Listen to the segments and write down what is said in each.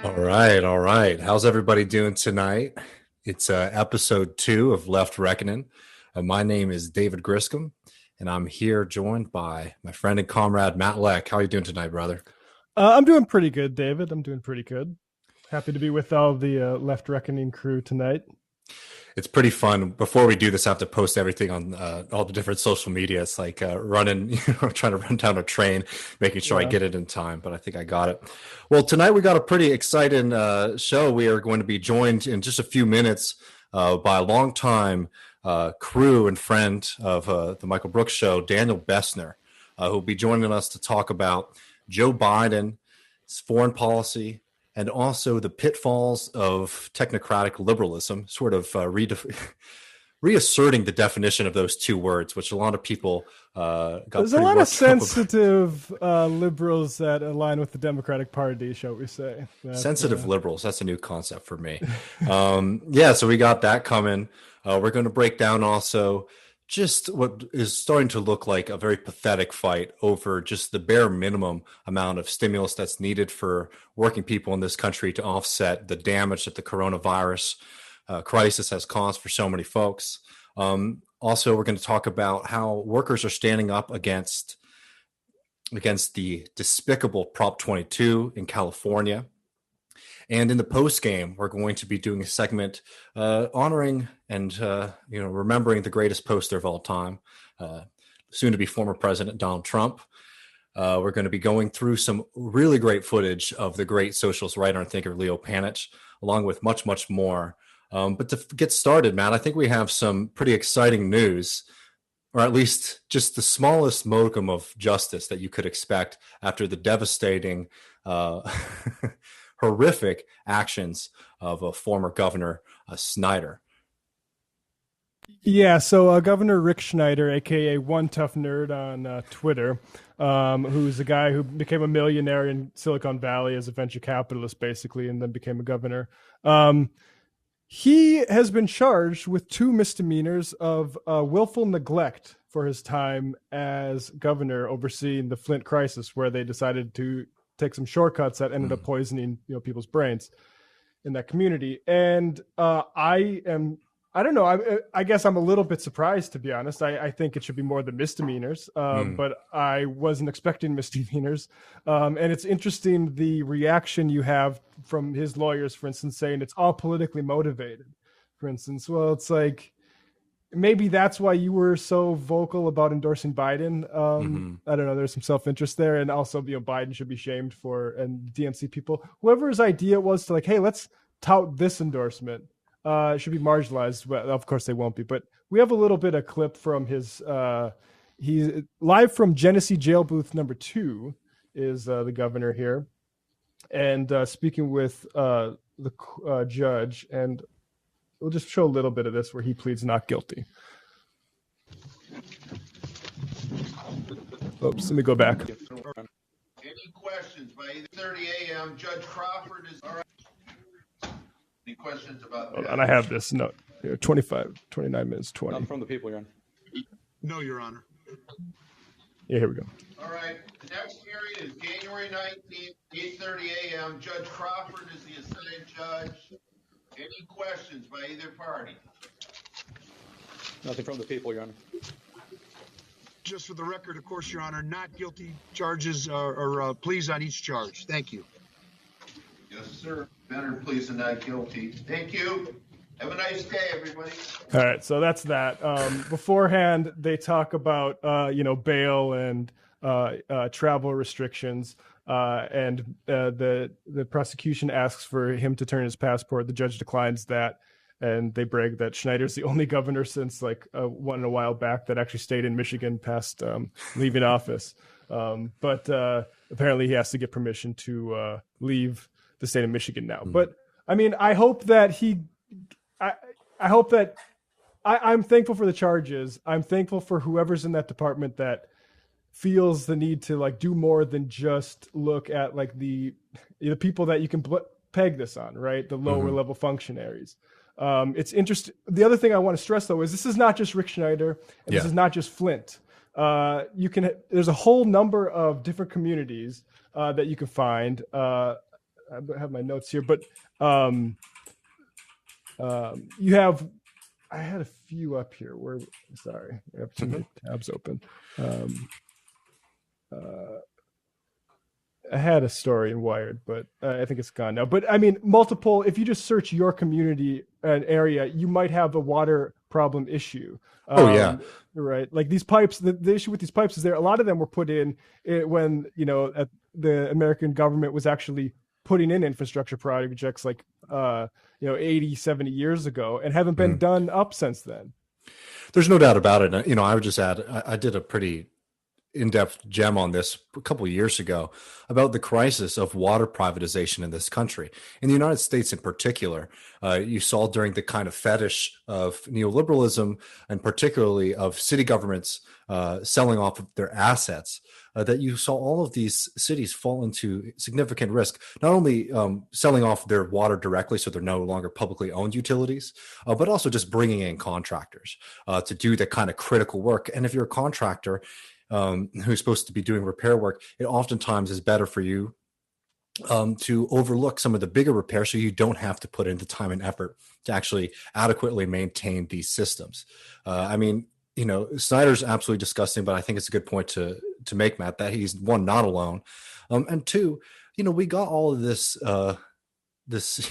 All right, all right. How's everybody doing tonight? It's episode 2 of Left Reckoning. My name is David Griscom, and I'm here joined by my friend and comrade Matt Leck. How are you doing tonight, brother? I'm doing pretty good, David. I'm doing pretty good. Happy to be with all the Left Reckoning crew tonight. It's pretty fun. Before we do this, I have to post everything on all the different social media. It's like running, trying to run down a train, making sure I get it in time, but I think I got it. Well, tonight we got a pretty exciting show. We are going to be joined in just a few minutes by a longtime crew and friend of the Michael Brooks Show, Daniel Bessner, who will be joining us to talk about Joe Biden's foreign policy, and also the pitfalls of technocratic liberalism, sort of reasserting the definition of those two words, which a lot of people got. There's a lot of sensitive liberals that align with the Democratic Party, shall we say. Sensitive liberals, that's a new concept for me. So we got that coming. We're going to break down also just what is starting to look like a very pathetic fight over just the bare minimum amount of stimulus that's needed for working people in this country to offset the damage that the coronavirus crisis has caused for so many folks. Also, we're going to talk about how workers are standing up against the despicable Prop 22 in California. And in the post game, we're going to be doing a segment honoring and remembering the greatest poster of all time, soon to be former President Donald Trump. We're going to be going through some really great footage of the great socialist writer and thinker Leo Panitch, along with much, much more. But to get started, Matt, I think we have some pretty exciting news, or at least just the smallest modicum of justice that you could expect after the devastating horrific actions of a former governor, Schneider. Yeah, so Governor Rick Schneider, a.k.a. One Tough Nerd on Twitter, who's a guy who became a millionaire in Silicon Valley as a venture capitalist, basically, and then became a governor. He has been charged with 2 misdemeanors of willful neglect for his time as governor overseeing the Flint crisis, where they decided to take some shortcuts that ended up poisoning people's brains in that community. And I don't know, I guess I'm a little bit surprised, to be honest. I think it should be more than misdemeanors, but I wasn't expecting misdemeanors. And it's interesting the reaction you have from his lawyers, for instance, saying it's all politically motivated, for instance. Well, it's like, maybe that's why you were so vocal about endorsing Biden. I don't know. There's some self-interest there. And also, Biden should be shamed for, and DNC people, whoever's idea it was to like, hey, let's tout this endorsement, should be marginalized. Well, of course they won't be, but we have a little bit of clip from his, he's live from Genesee Jail Booth number 2 is the governor here. And speaking with the judge, and we'll just show a little bit of this where he pleads not guilty. Oops, let me go back. Any questions by 8:30 a.m. Judge Crawford is all right. Any questions about that? And I have this note here, 29 minutes, 20. Not from the people, Your Honor. No, Your Honor. Yeah, here we go. All right. The next hearing is January 19th, 8:30 a.m. Judge Crawford is the assigned judge. Any questions by either party? Nothing from the people, Your Honor. Just for the record, of course, Your Honor, not guilty charges or pleas on each charge. Thank you. Yes, sir. Better pleas and not guilty. Thank you. Have a nice day, everybody. All right, so that's that. Beforehand, they talk about bail and travel restrictions, and the prosecution asks for him to turn his passport. The judge declines that, and they brag that Schneider's the only governor since one in a while back that actually stayed in Michigan past leaving office. But apparently he has to get permission to leave the state of Michigan now. But I mean, I hope that I'm thankful for the charges. I'm thankful for whoever's in that department that feels the need to do more than just look at the people that you can peg this on, right? The lower level functionaries. It's interesting. The other thing I want to stress though is this is not just Rick Schneider, and this is not just Flint. There's a whole number of different communities that you can find. I have my notes here, but you have. I had a few up here. Sorry, I have too many tabs open. I had a story in Wired, but I think it's gone now. But I mean, multiple. If you just search your community an area, you might have a water problem issue. Yeah. Right. Like these pipes. The issue with these pipes is a lot of them were put in when the American government was actually putting in infrastructure projects like 80, 70 years ago, and haven't been done up since then. There's no doubt about it. I would just add, I did a pretty in-depth gem on this a couple of years ago about the crisis of water privatization in this country. In the United States in particular, you saw during the kind of fetish of neoliberalism and particularly of city governments selling off of their assets, that you saw all of these cities fall into significant risk, not only selling off their water directly so they're no longer publicly owned utilities, but also just bringing in contractors to do the kind of critical work. And if you're a contractor, who's supposed to be doing repair work, it oftentimes is better for you to overlook some of the bigger repairs so you don't have to put in the time and effort to actually adequately maintain these systems. Schneider's absolutely disgusting, but I think it's a good point to make, Matt, that he's, one, not alone. And two, we got all of this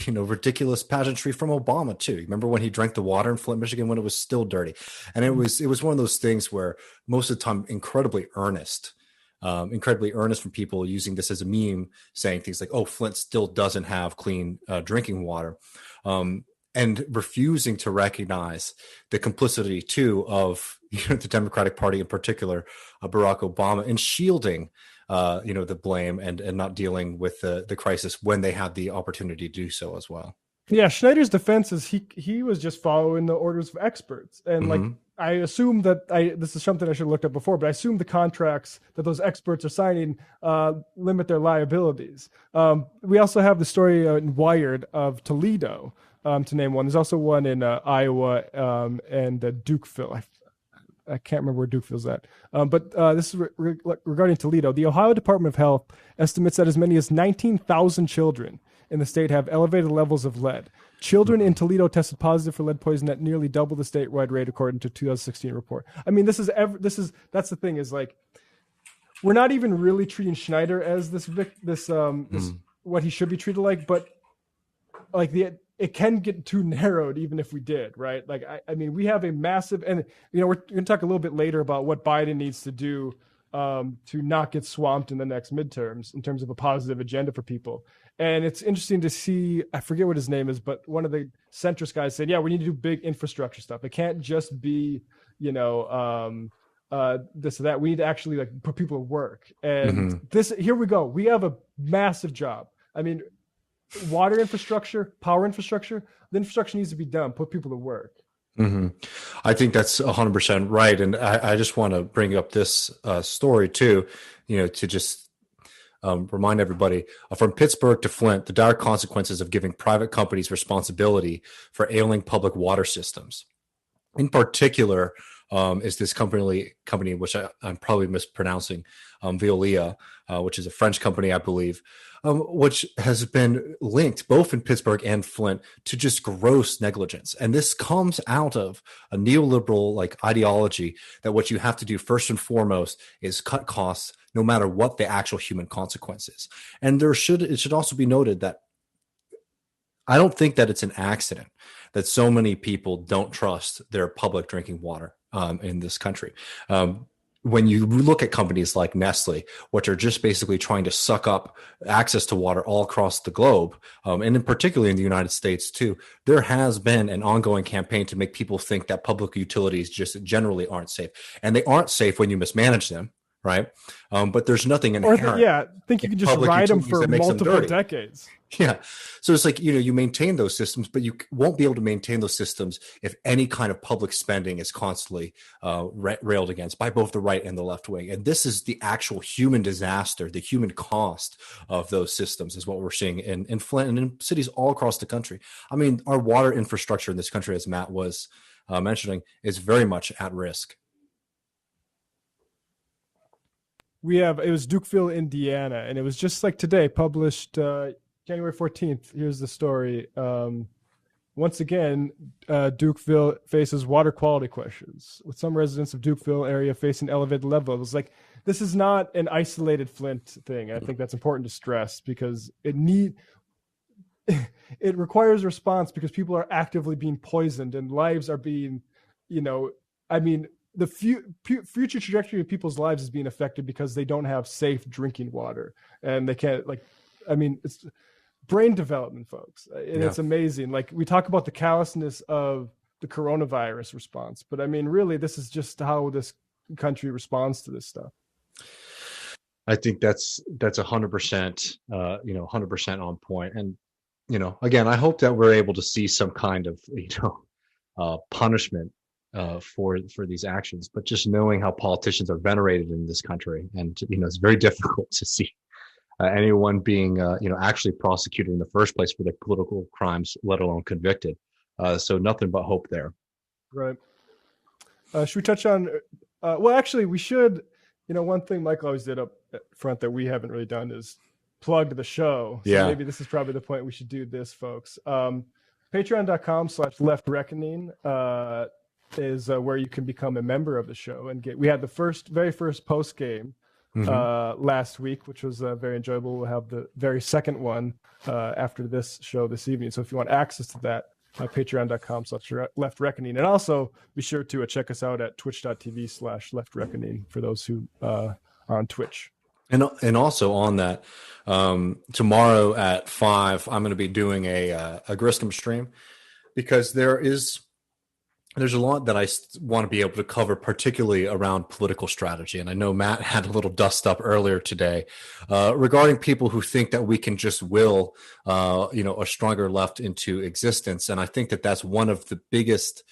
ridiculous pageantry from Obama too. Remember when he drank the water in Flint, Michigan, when it was still dirty? And it was one of those things where most of the time incredibly earnest from people using this as a meme, saying things like, "Oh, Flint still doesn't have clean drinking water," and refusing to recognize the complicity too of the Democratic Party, in particular, Barack Obama, in shielding the blame and not dealing with the crisis when they had the opportunity to do so as well. Yeah, Schneider's defense is he was just following the orders of experts, and like I assume that this is something I should have looked up before, but I assume the contracts that those experts are signing limit their liabilities. We also have the story in Wired of Toledo, to name one. There's also one in Iowa and Dukeville. I can't remember where Dukeville's at. But this is regarding Toledo. The Ohio Department of Health estimates that as many as 19,000 children in the state have elevated levels of lead. Children in Toledo tested positive for lead poison at nearly double the statewide rate, according to a 2016 report. I mean, that's the thing, is like, we're not even really treating Schneider as this what he should be treated like, but like it can get too narrowed even if we did, right? Like, I mean, we have a massive, and we're going to talk a little bit later about what Biden needs to do to not get swamped in the next midterms in terms of a positive agenda for people. And it's interesting to see, I forget what his name is, but one of the centrist guys said, yeah, we need to do big infrastructure stuff. It can't just be, this or that. We need to actually like put people to work. And here we go. We have a massive job. I mean, water infrastructure, power infrastructure, the infrastructure needs to be done, put people to work. I think that's 100% right. And I just want to bring up this story too, to just remind everybody, from Pittsburgh to Flint, the dire consequences of giving private companies responsibility for ailing public water systems. In particular, is this company which I'm probably mispronouncing, Veolia, which is a French company, I believe, which has been linked both in Pittsburgh and Flint to just gross negligence. And this comes out of a neoliberal ideology that what you have to do first and foremost is cut costs, no matter what the actual human consequences. And it should also be noted that I don't think that it's an accident that so many people don't trust their public drinking water in this country. When you look at companies like Nestle, which are just basically trying to suck up access to water all across the globe, and in particularly in the United States too, there has been an ongoing campaign to make people think that public utilities just generally aren't safe. And they aren't safe when you mismanage them, right? But there's nothing inherent. I think you can just ride them for multiple decades. Yeah. So it's like, you maintain those systems, but you won't be able to maintain those systems if any kind of public spending is constantly railed against by both the right and the left wing. And this is the actual human disaster, the human cost of those systems is what we're seeing in Flint and in cities all across the country. I mean, our water infrastructure in this country, as Matt was mentioning, is very much at risk. It was Dukeville, Indiana, and it was just like today published January 14th. Here's the story. Once again, Dukeville faces water quality questions, with some residents of Dukeville area facing elevated levels. Like, this is not an isolated Flint thing. I think that's important to stress because it requires response because people are actively being poisoned and lives are being, the future trajectory of people's lives is being affected because they don't have safe drinking water and they can't it's brain development, folks. And it's amazing. Like, we talk about the callousness of the coronavirus response, but I mean, really, this is just how this country responds to this stuff. I think that's 100%, 100% on point. And, again, I hope that we're able to see some kind of, punishment for these actions, but just knowing how politicians are venerated in this country. And, it's very difficult to see anyone being, actually prosecuted in the first place for their political crimes, let alone convicted. So nothing but hope there. Right. Should we touch on, well, actually we should, one thing Michael always did up front that we haven't really done is plug the show. So maybe this is probably the point we should do this, folks. Patreon.com/leftreckoning is where you can become a member of the show and we had the very first post game last week, which was very enjoyable. We'll have the very second one after this show this evening. So if you want access to that, patreon.com/leftreckoning. And also be sure to check us out at twitch.tv/leftreckoning for those who are on Twitch. And also on that, tomorrow at 5, I'm going to be doing a Griscom stream because there's a lot that I want to be able to cover, particularly around political strategy. And I know Matt had a little dust up earlier today regarding people who think that we can just will, a stronger left into existence. And I think that that's one of the biggest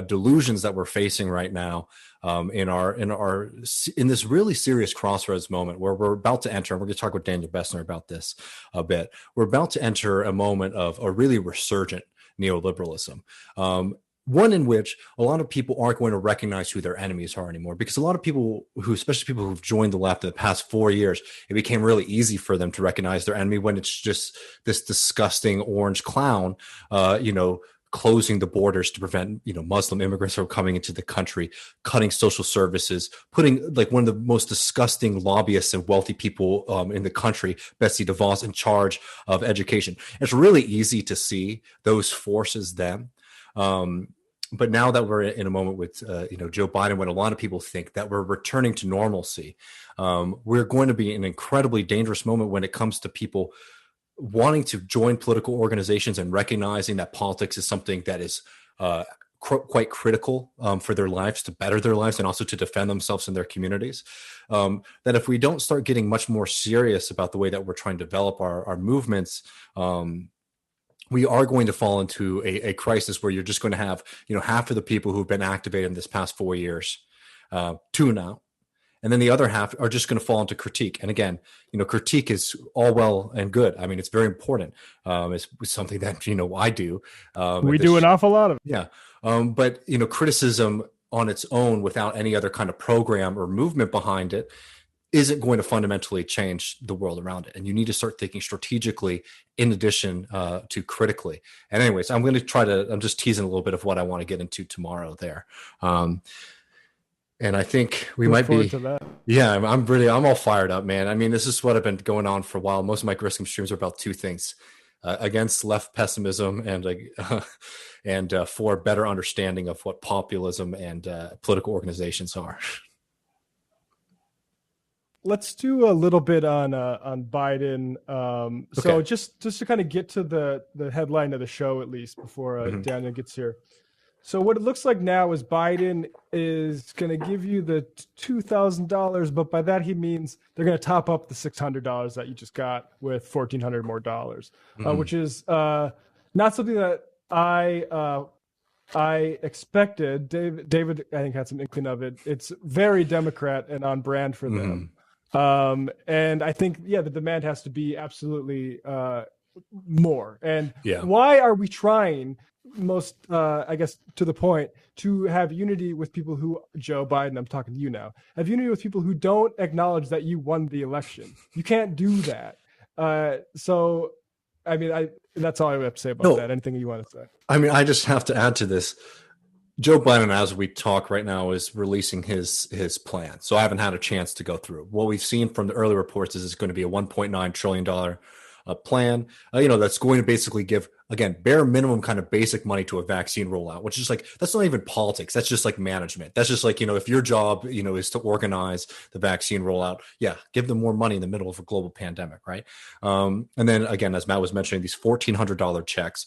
delusions that we're facing right now in this really serious crossroads moment where we're about to enter. And we're going to talk with Daniel Bessner about this a bit. We're about to enter a moment of a really resurgent neoliberalism. One in which a lot of people aren't going to recognize who their enemies are anymore, because a lot of people especially people who've joined the left in the past 4 years, it became really easy for them to recognize their enemy when it's just this disgusting orange clown, closing the borders to prevent, Muslim immigrants from coming into the country, cutting social services, putting like one of the most disgusting lobbyists and wealthy people in the country, Betsy DeVos, in charge of education. It's really easy to see those forces then. But now that we're in a moment with, Joe Biden, when a lot of people think that we're returning to normalcy, we're going to be in an incredibly dangerous moment when it comes to people wanting to join political organizations and recognizing that politics is something that is quite critical for their lives, to better their lives and also to defend themselves in their communities. That if we don't start getting much more serious about the way that we're trying to develop our movements, we are going to fall into a crisis where you're just going to have, half of the people who've been activated in this past 4 years tune out. And then the other half are just going to fall into critique. And again, critique is all well and good. I mean, it's very important. It's something that, I do. We do an awful lot of it. Yeah. But, criticism on its own without any other kind of program or movement behind it isn't going to fundamentally change the world around it. And you need to start thinking strategically in addition to critically. And anyways, I'm just teasing a little bit of what I want to get into tomorrow there. And I think we might be, yeah, I'm all fired up, man. I mean, this is what I've been going on for a while. Most of my Griscom streams are about two things, against left pessimism and for a better understanding of what populism and political organizations are. Let's do a little bit on Biden. Okay. So just to kind of get to the headline of the show, at least before Daniel gets here. So what it looks like now is Biden is going to give you the $2,000, but by that he means they're going to top up the $600 that you just got with $1,400 more dollars, which is not something that I expected. David, I think, had some inkling of it. It's very Democrat and on brand for them. And I think, the demand has to be absolutely more. And why are we trying most, I guess, to the point, to have unity with people who, Joe Biden, I'm talking to you now, have unity with people who don't acknowledge that you won the election? You can't do that. So I mean, that's all I have to say about No. that. Anything you want to say? I mean, I just have to add to this. Joe Biden, as we talk right now, is releasing his plan. So I haven't had a chance to go through. What we've seen from the early reports is it's going to be a $1.9 trillion plan, that's going to basically give, again, bare minimum kind of basic money to a vaccine rollout, which is like, that's not even politics. That's just like management. That's just like, if your job, is to organize the vaccine rollout, give them more money in the middle of a global pandemic, right? And then again, as Matt was mentioning, these $1,400 checks,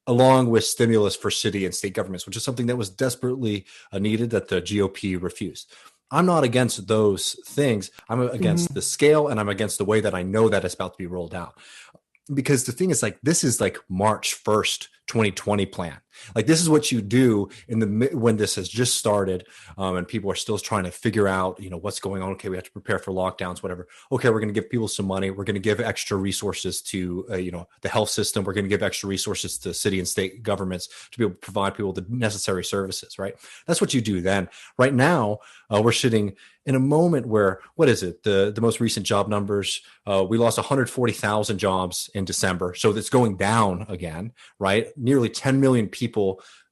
along with stimulus for city and state governments, which is something that was desperately needed that the GOP refused. I'm not against those things. I'm against the scale, and I'm against the way that I know that it's about to be rolled out. Because the thing is, like, this is like March 1st, 2020 plan. Like, this is what you do when this has just started, and people are still trying to figure out, what's going on. Okay, we have to prepare for lockdowns, whatever. Okay, we're going to give people some money. We're going to give extra resources to, the health system. We're going to give extra resources to city and state governments to be able to provide people the necessary services, right? That's what you do then. Right now, we're sitting in a moment where, what is it? The most recent job numbers, we lost 140,000 jobs in December. So it's going down again, right? Nearly 10 million people.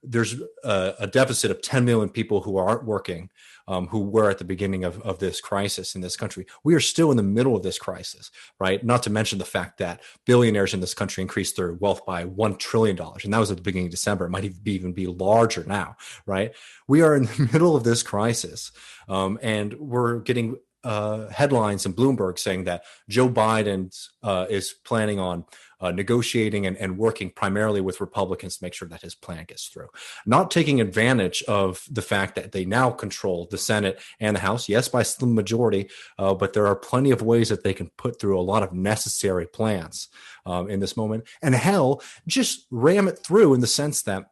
There's a deficit of 10 million people who aren't working, who were at the beginning of this crisis in this country. We are still in the middle of this crisis, right? Not to mention the fact that billionaires in this country increased their wealth by $1 trillion. And that was at the beginning of December. It might even be larger now, right? We are in the middle of this crisis, and we're getting headlines in Bloomberg saying that Joe Biden is planning on negotiating and working primarily with Republicans to make sure that his plan gets through, not taking advantage of the fact that they now control the Senate and the House, yes, by slim majority, but there are plenty of ways that they can put through a lot of necessary plans in this moment. And hell, just ram it through in the sense that,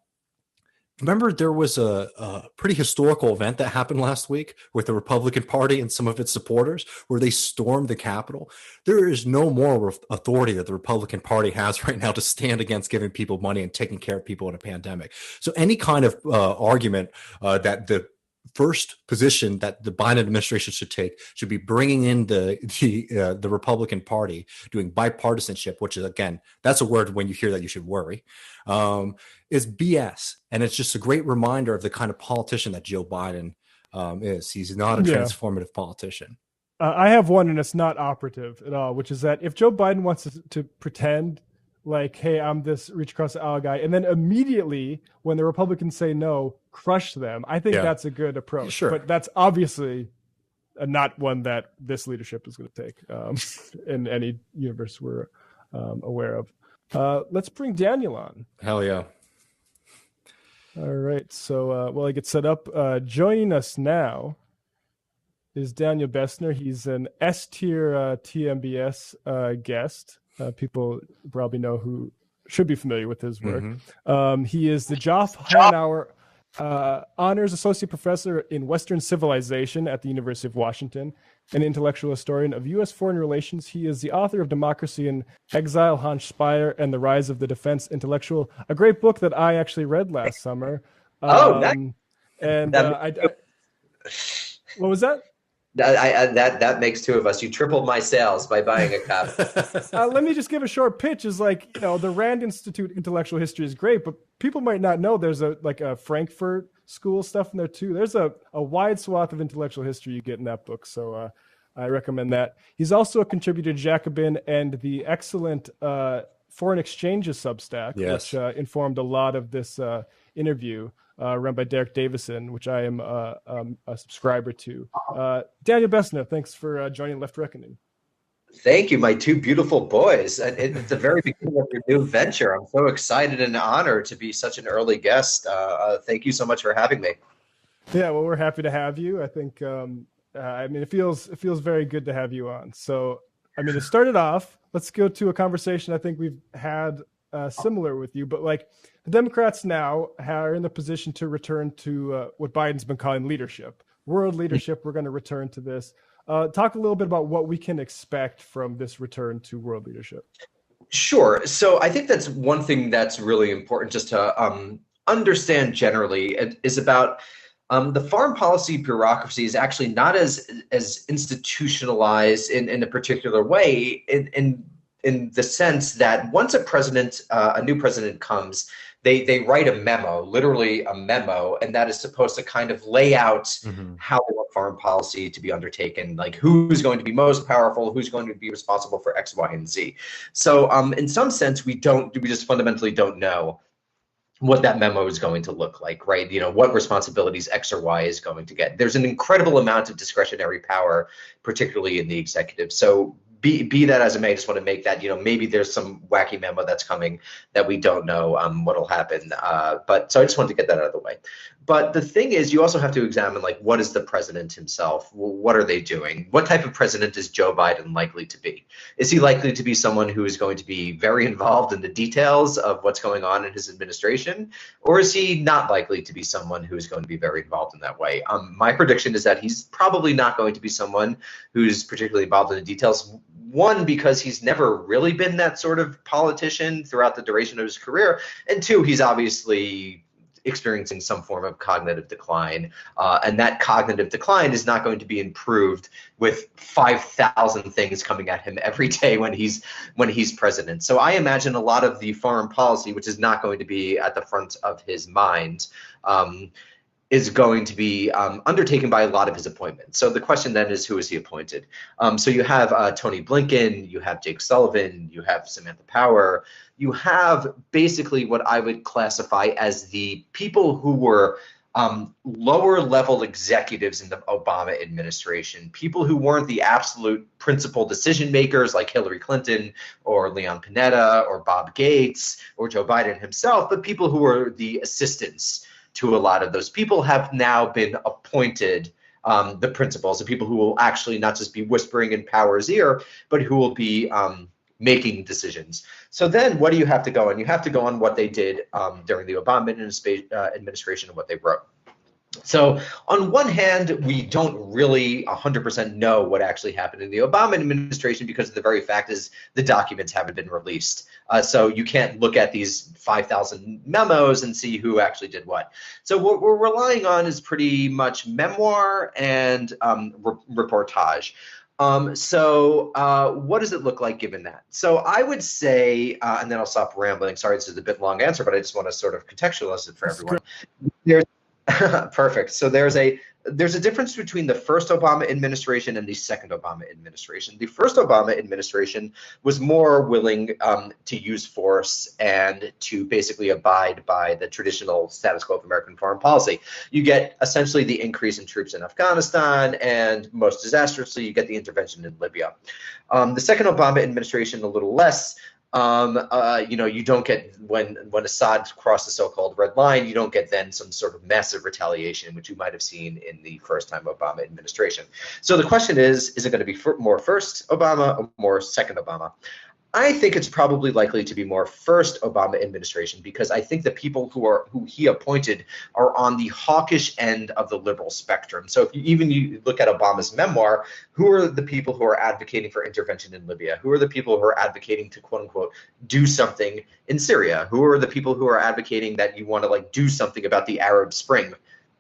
remember, there was a pretty historical event that happened last week with the Republican Party and some of its supporters where they stormed the Capitol. There is no moral authority that the Republican Party has right now to stand against giving people money and taking care of people in a pandemic. So any kind of argument that the first position that the Biden administration should take should be bringing in the Republican Party, doing bipartisanship, which is, again, that's a word when you hear that you should worry, is BS. And it's just a great reminder of the kind of politician that Joe Biden is. He's not a transformative politician. I have one, and it's not operative at all, which is that if Joe Biden wants to pretend like, hey, I'm this reach across the aisle guy, and then immediately when the Republicans say no, crush them, I think that's a good approach. Sure. But that's obviously not one that this leadership is going to take in any universe we're aware of. Let's bring Daniel on. Hell yeah. All right. So while I get set up, joining us now is Daniel Bessner. He's an S-tier TMBS guest. People probably should be familiar with his work. Mm-hmm. He is the Joff Hanauer Honors Associate Professor in Western Civilization at the University of Washington, an intellectual historian of U.S. foreign relations. He is the author of Democracy in Exile, Hans Speyer, and the Rise of the Defense Intellectual, a great book that I actually read last summer. What was that? That makes two of us. You tripled my sales by buying a copy. Let me just give a short pitch. Is like, the Rand Institute intellectual history is great, but people might not know there's a Frankfurt School stuff in there too. There's a wide swath of intellectual history you get in that book. So I recommend that. He's also a contributor to Jacobin and the excellent Foreign Exchanges Substack, which informed a lot of this interview. Run by Derek Davison, which I am a subscriber to. Daniel Bessner, thanks for joining Left Reckoning. Thank you, my two beautiful boys. It's the very beginning of your new venture. I'm so excited and honored to be such an early guest. Thank you so much for having me. Yeah, well, we're happy to have you. I think, it feels very good to have you on. So, to start it off, let's go to a conversation I think we've had similar with you, but the Democrats now are in the position to return to what Biden's been calling leadership, world leadership. We're going to return to this. Talk a little bit about what we can expect from this return to world leadership. Sure. So I think that's one thing that's really important just to understand generally is about the foreign policy bureaucracy is actually not as institutionalized in a particular way. And in the sense that once a new president comes, they write a memo, literally a memo, and that is supposed to kind of lay out how they want foreign policy to be undertaken, like who's going to be most powerful, who's going to be responsible for X, Y, and Z. So in some sense, we just fundamentally don't know what that memo is going to look like, right? What responsibilities X or Y is going to get. There's an incredible amount of discretionary power, particularly in the executive. So be that as it may, I just want to make that, maybe there's some wacky memo that's coming that we don't know what'll happen. But so I just wanted to get that out of the way. But the thing is, you also have to examine, like, what is the president himself? What are they doing? What type of president is Joe Biden likely to be? Is he likely to be someone who is going to be very involved in the details of what's going on in his administration? Or is he not likely to be someone who is going to be very involved in that way? My prediction is that he's probably not going to be someone who's particularly involved in the details. One, because he's never really been that sort of politician throughout the duration of his career. And two, he's obviously experiencing some form of cognitive decline. And that cognitive decline is not going to be improved with 5,000 things coming at him every day when he's president. So I imagine a lot of the foreign policy, which is not going to be at the front of his mind, is going to be undertaken by a lot of his appointments. So the question then is, who is he appointed? So you have Tony Blinken, you have Jake Sullivan, you have Samantha Power, you have basically what I would classify as the people who were lower level executives in the Obama administration, people who weren't the absolute principal decision makers like Hillary Clinton or Leon Panetta or Bob Gates or Joe Biden himself, but people who were the assistants to a lot of those people have now been appointed the principals, the people who will actually not just be whispering in Power's ear, but who will be making decisions. So then what do you have to go on? You have to go on what they did during the Obama administration and what they wrote. So on one hand, we don't really 100% know what actually happened in the Obama administration because the very fact is the documents haven't been released. So you can't look at these 5,000 memos and see who actually did what. So what we're relying on is pretty much memoir and reportage. So what does it look like given that? So I would say, and then I'll stop rambling. Sorry, this is a bit long answer, but I just want to sort of contextualize it for everyone. Perfect. So there's a difference between the first Obama administration and the second Obama administration. The first Obama administration was more willing to use force and to basically abide by the traditional status quo of American foreign policy. You get essentially the increase in troops in Afghanistan, and most disastrously, you get the intervention in Libya. The second Obama administration, a little less. You don't get when Assad crossed the so-called red line, you don't get then some sort of massive retaliation, which you might have seen in the first time Obama administration. So the question is it going to be more first Obama or more second Obama? I think it's probably likely to be more first Obama administration because I think the people who he appointed are on the hawkish end of the liberal spectrum. So if you look at Obama's memoir, who are the people who are advocating for intervention in Libya? Who are the people who are advocating to quote unquote do something in Syria? Who are the people who are advocating that you want to do something about the Arab Spring?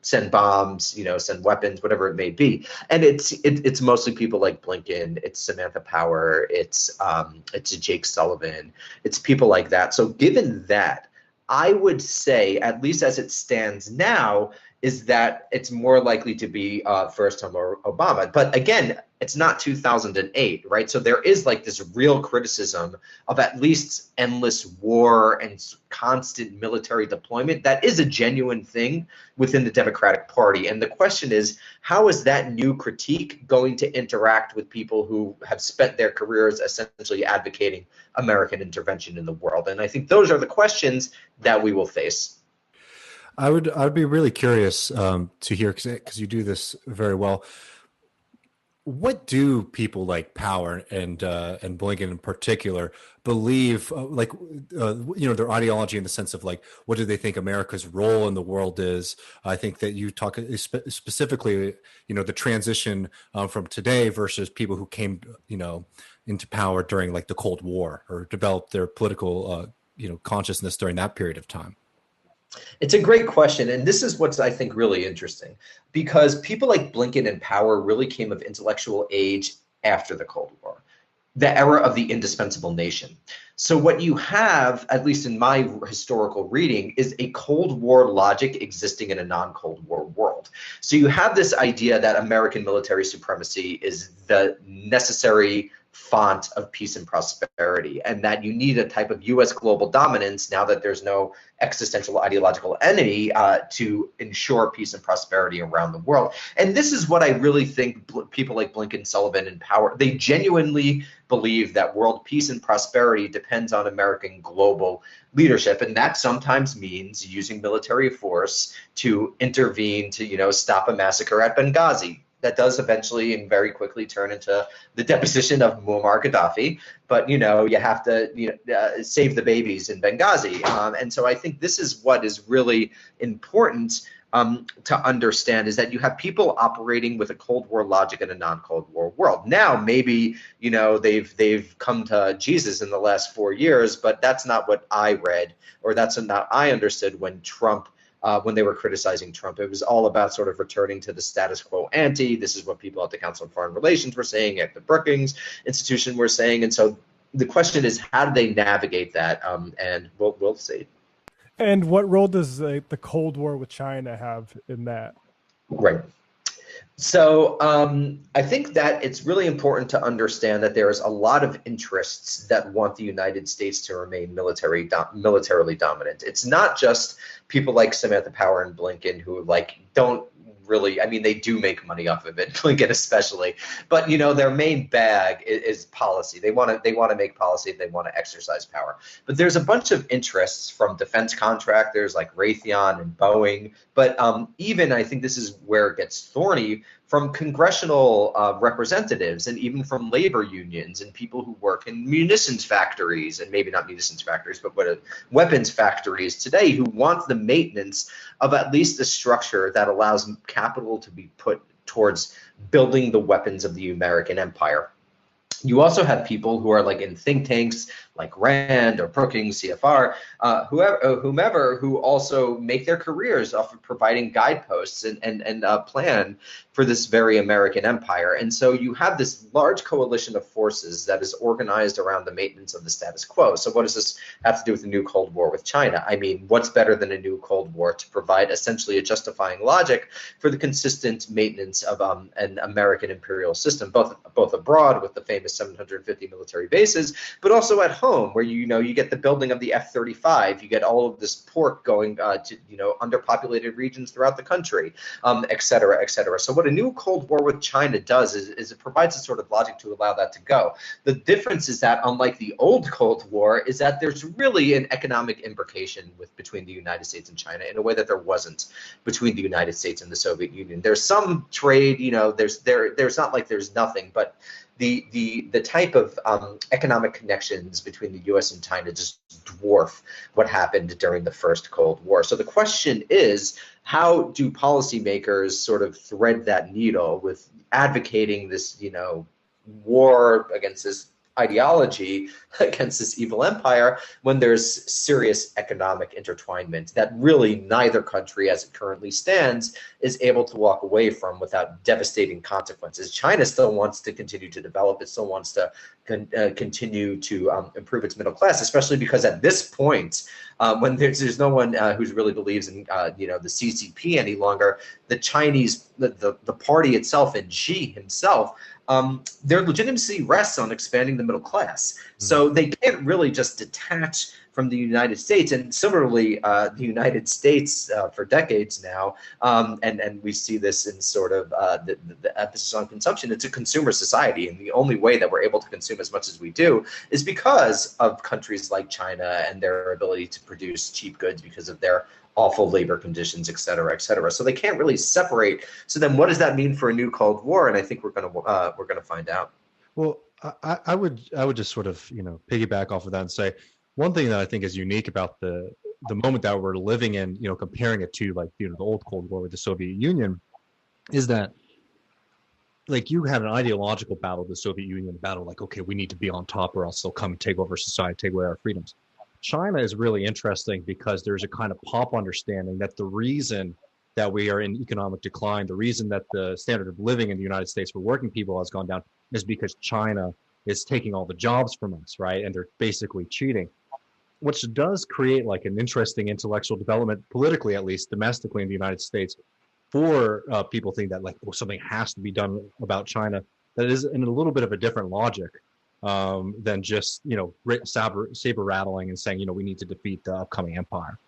Send bombs, send weapons, whatever it may be. And it's mostly people like Blinken, it's Samantha Power, it's Jake Sullivan, it's people like that. So given that, I would say, at least as it stands now, is that it's more likely to be first time Obama. But again, it's not 2008, right? So there is this real criticism of at least endless war and constant military deployment. That is a genuine thing within the Democratic Party. And the question is, how is that new critique going to interact with people who have spent their careers essentially advocating American intervention in the world? And I think those are the questions that we will face. I'd be really curious to hear, because you do this very well. What do people like Power and Blinken in particular believe? Their ideology in the sense of what do they think America's role in the world is? I think that you talk specifically, the transition from today versus people who came, into power during the Cold War or developed their political, consciousness during that period of time. It's a great question, and this is what's, I think, really interesting, because people like Blinken and Power really came of intellectual age after the Cold War. the era of the indispensable nation. So what you have, at least in my historical reading, is a Cold War logic existing in a non-Cold War world. So you have this idea that American military supremacy is the necessary font of peace and prosperity, and that you need a type of US global dominance now that there's no existential ideological enemy to ensure peace and prosperity around the world. And this is what I really think people like Blinken, Sullivan, and Power, they genuinely believe that world peace and prosperity depends on American global leadership. And that sometimes means using military force to intervene to, stop a massacre at Benghazi. That does eventually and very quickly turn into the deposition of Muammar Gaddafi. But, you have to save the babies in Benghazi. And so I think this is what is really important to understand, is that you have people operating with a Cold War logic in a non-Cold War world. Now, maybe, they've come to Jesus in the last 4 years, but that's not what I read, or that's not I understood when Trump when they were criticizing Trump. It was all about sort of returning to the status quo ante. This is what people at the Council on Foreign Relations were saying, at the Brookings Institution were saying. And so the question is, how do they navigate that? And we'll see. And what role does the Cold War with China have in that? Right. So I think that it's really important to understand that there's a lot of interests that want the United States to remain militarily dominant. It's not just people like Samantha Power and Blinken who don't really, they do make money off of it, Blinken especially, but their main bag is policy. They want to make policy. They want to exercise power. But there's a bunch of interests from defense contractors like Raytheon and Boeing, but even I think this is where it gets thorny, from congressional representatives and even from labor unions and people who work in munitions factories, and maybe not munitions factories, but weapons factories today, who want the maintenance of at least a structure that allows capital to be put towards building the weapons of the American empire. You also have people who are in think tanks like RAND or Brookings, CFR, whomever, who also make their careers off of providing guideposts and a plan for this very American empire. And so you have this large coalition of forces that is organized around the maintenance of the status quo. So what does this have to do with the new Cold War with China? What's better than a new Cold War to provide essentially a justifying logic for the consistent maintenance of an American imperial system, both abroad with the famous 750 military bases, but also at home, where you get the building of the F-35, you get all of this pork going to underpopulated regions throughout the country, et cetera, et cetera. So what a new Cold War with China does is it provides a sort of logic to allow that to go. The difference is that, unlike the old Cold War, is that there's really an economic imbrication between the United States and China in a way that there wasn't between the United States and the Soviet Union. There's some trade, there's not like there's nothing, but the type of economic connections between the U.S. and China just dwarf what happened during the first Cold War. So the question is, how do policymakers sort of thread that needle with advocating this, war against this ideology, against this evil empire, when there's serious economic intertwinement that really neither country, as it currently stands, is able to walk away from without devastating consequences. China still wants to continue to develop. It still wants to continue to improve its middle class, especially because at this point, when there's no one who really believes in the CCP any longer, the Chinese, the party itself and Xi himself, their legitimacy rests on expanding the middle class. So they can't really just detach from the United States. And similarly, the United States for decades now, and we see this in sort of the emphasis on consumption, it's a consumer society. And the only way that we're able to consume as much as we do is because of countries like China and their ability to produce cheap goods because of their awful labor conditions, et cetera, et cetera. So they can't really separate. So then what does that mean for a new Cold War? And I think we're going to find out. Well, I would just sort of, piggyback off of that and say, one thing that I think is unique about the moment that we're living in, comparing it to the old Cold War with the Soviet Union, is that you had an ideological battle, the Soviet Union battle, okay, we need to be on top or else they'll come and take over society, take away our freedoms. China is really interesting because there's a kind of pop understanding that the reason that we are in economic decline, the reason that the standard of living in the United States for working people has gone down is because China is taking all the jobs from us, right? And they're basically cheating, which does create like an interesting intellectual development, politically at least, domestically in the United States, for people think that like, oh, something has to be done about China. That is in a little bit of a different logic than just, you know, saber rattling and saying, you know, we need to defeat the upcoming empire.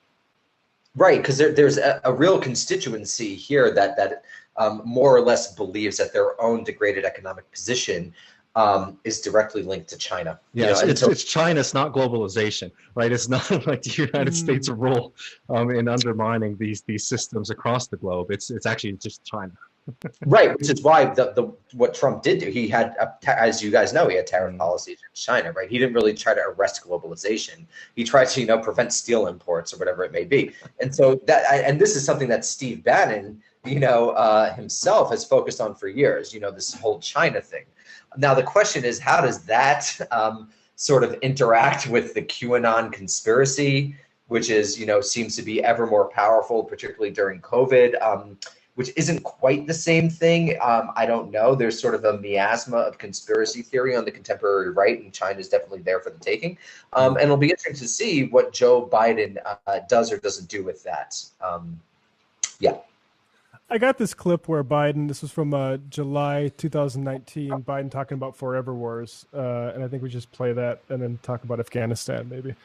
Right, because there's a real constituency here that more or less believes that their own degraded economic position is directly linked to China. Yeah, it's China, it's not globalization, right? It's not like the United States' role in undermining these systems across the globe. It's actually just China. Right, which is why what Trump did do, he had, as you guys know, he had tariff policies in China, right? He didn't really try to arrest globalization. He tried to, you know, prevent steel imports or whatever it may be. And so and this is something that Steve Bannon, you know, himself has focused on for years, you know, this whole China thing. Now, the question is, how does that sort of interact with the QAnon conspiracy, which is, you know, seems to be ever more powerful, particularly during COVID, which isn't quite the same thing. I don't know. There's sort of a miasma of conspiracy theory on the contemporary right, and China is definitely there for the taking. And it'll be interesting to see what Joe Biden does or doesn't do with that. Yeah. I got this clip where Biden, this was from July 2019, Biden talking about forever wars. And I think we just play that and then talk about Afghanistan, maybe.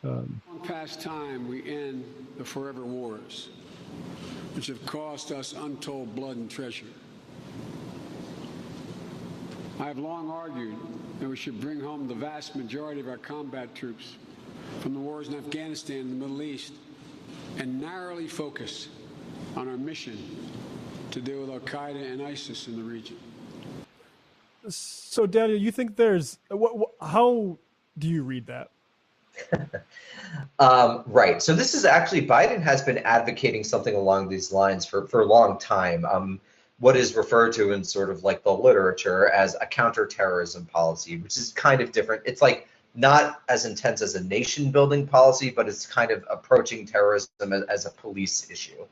Long past time we end the forever wars, which have cost us untold blood and treasure. I have long argued that we should bring home the vast majority of our combat troops from the wars in Afghanistan and the Middle East and narrowly focus on our mission to deal with Al-Qaeda and ISIS in the region. So, Daniel, you think there's how do you read that? Right. So this is actually, Biden has been advocating something along these lines for a long time. What is referred to in sort of like the literature as a counterterrorism policy, which is kind of different. It's like not as intense as a nation building policy, but it's kind of approaching terrorism as a police issue.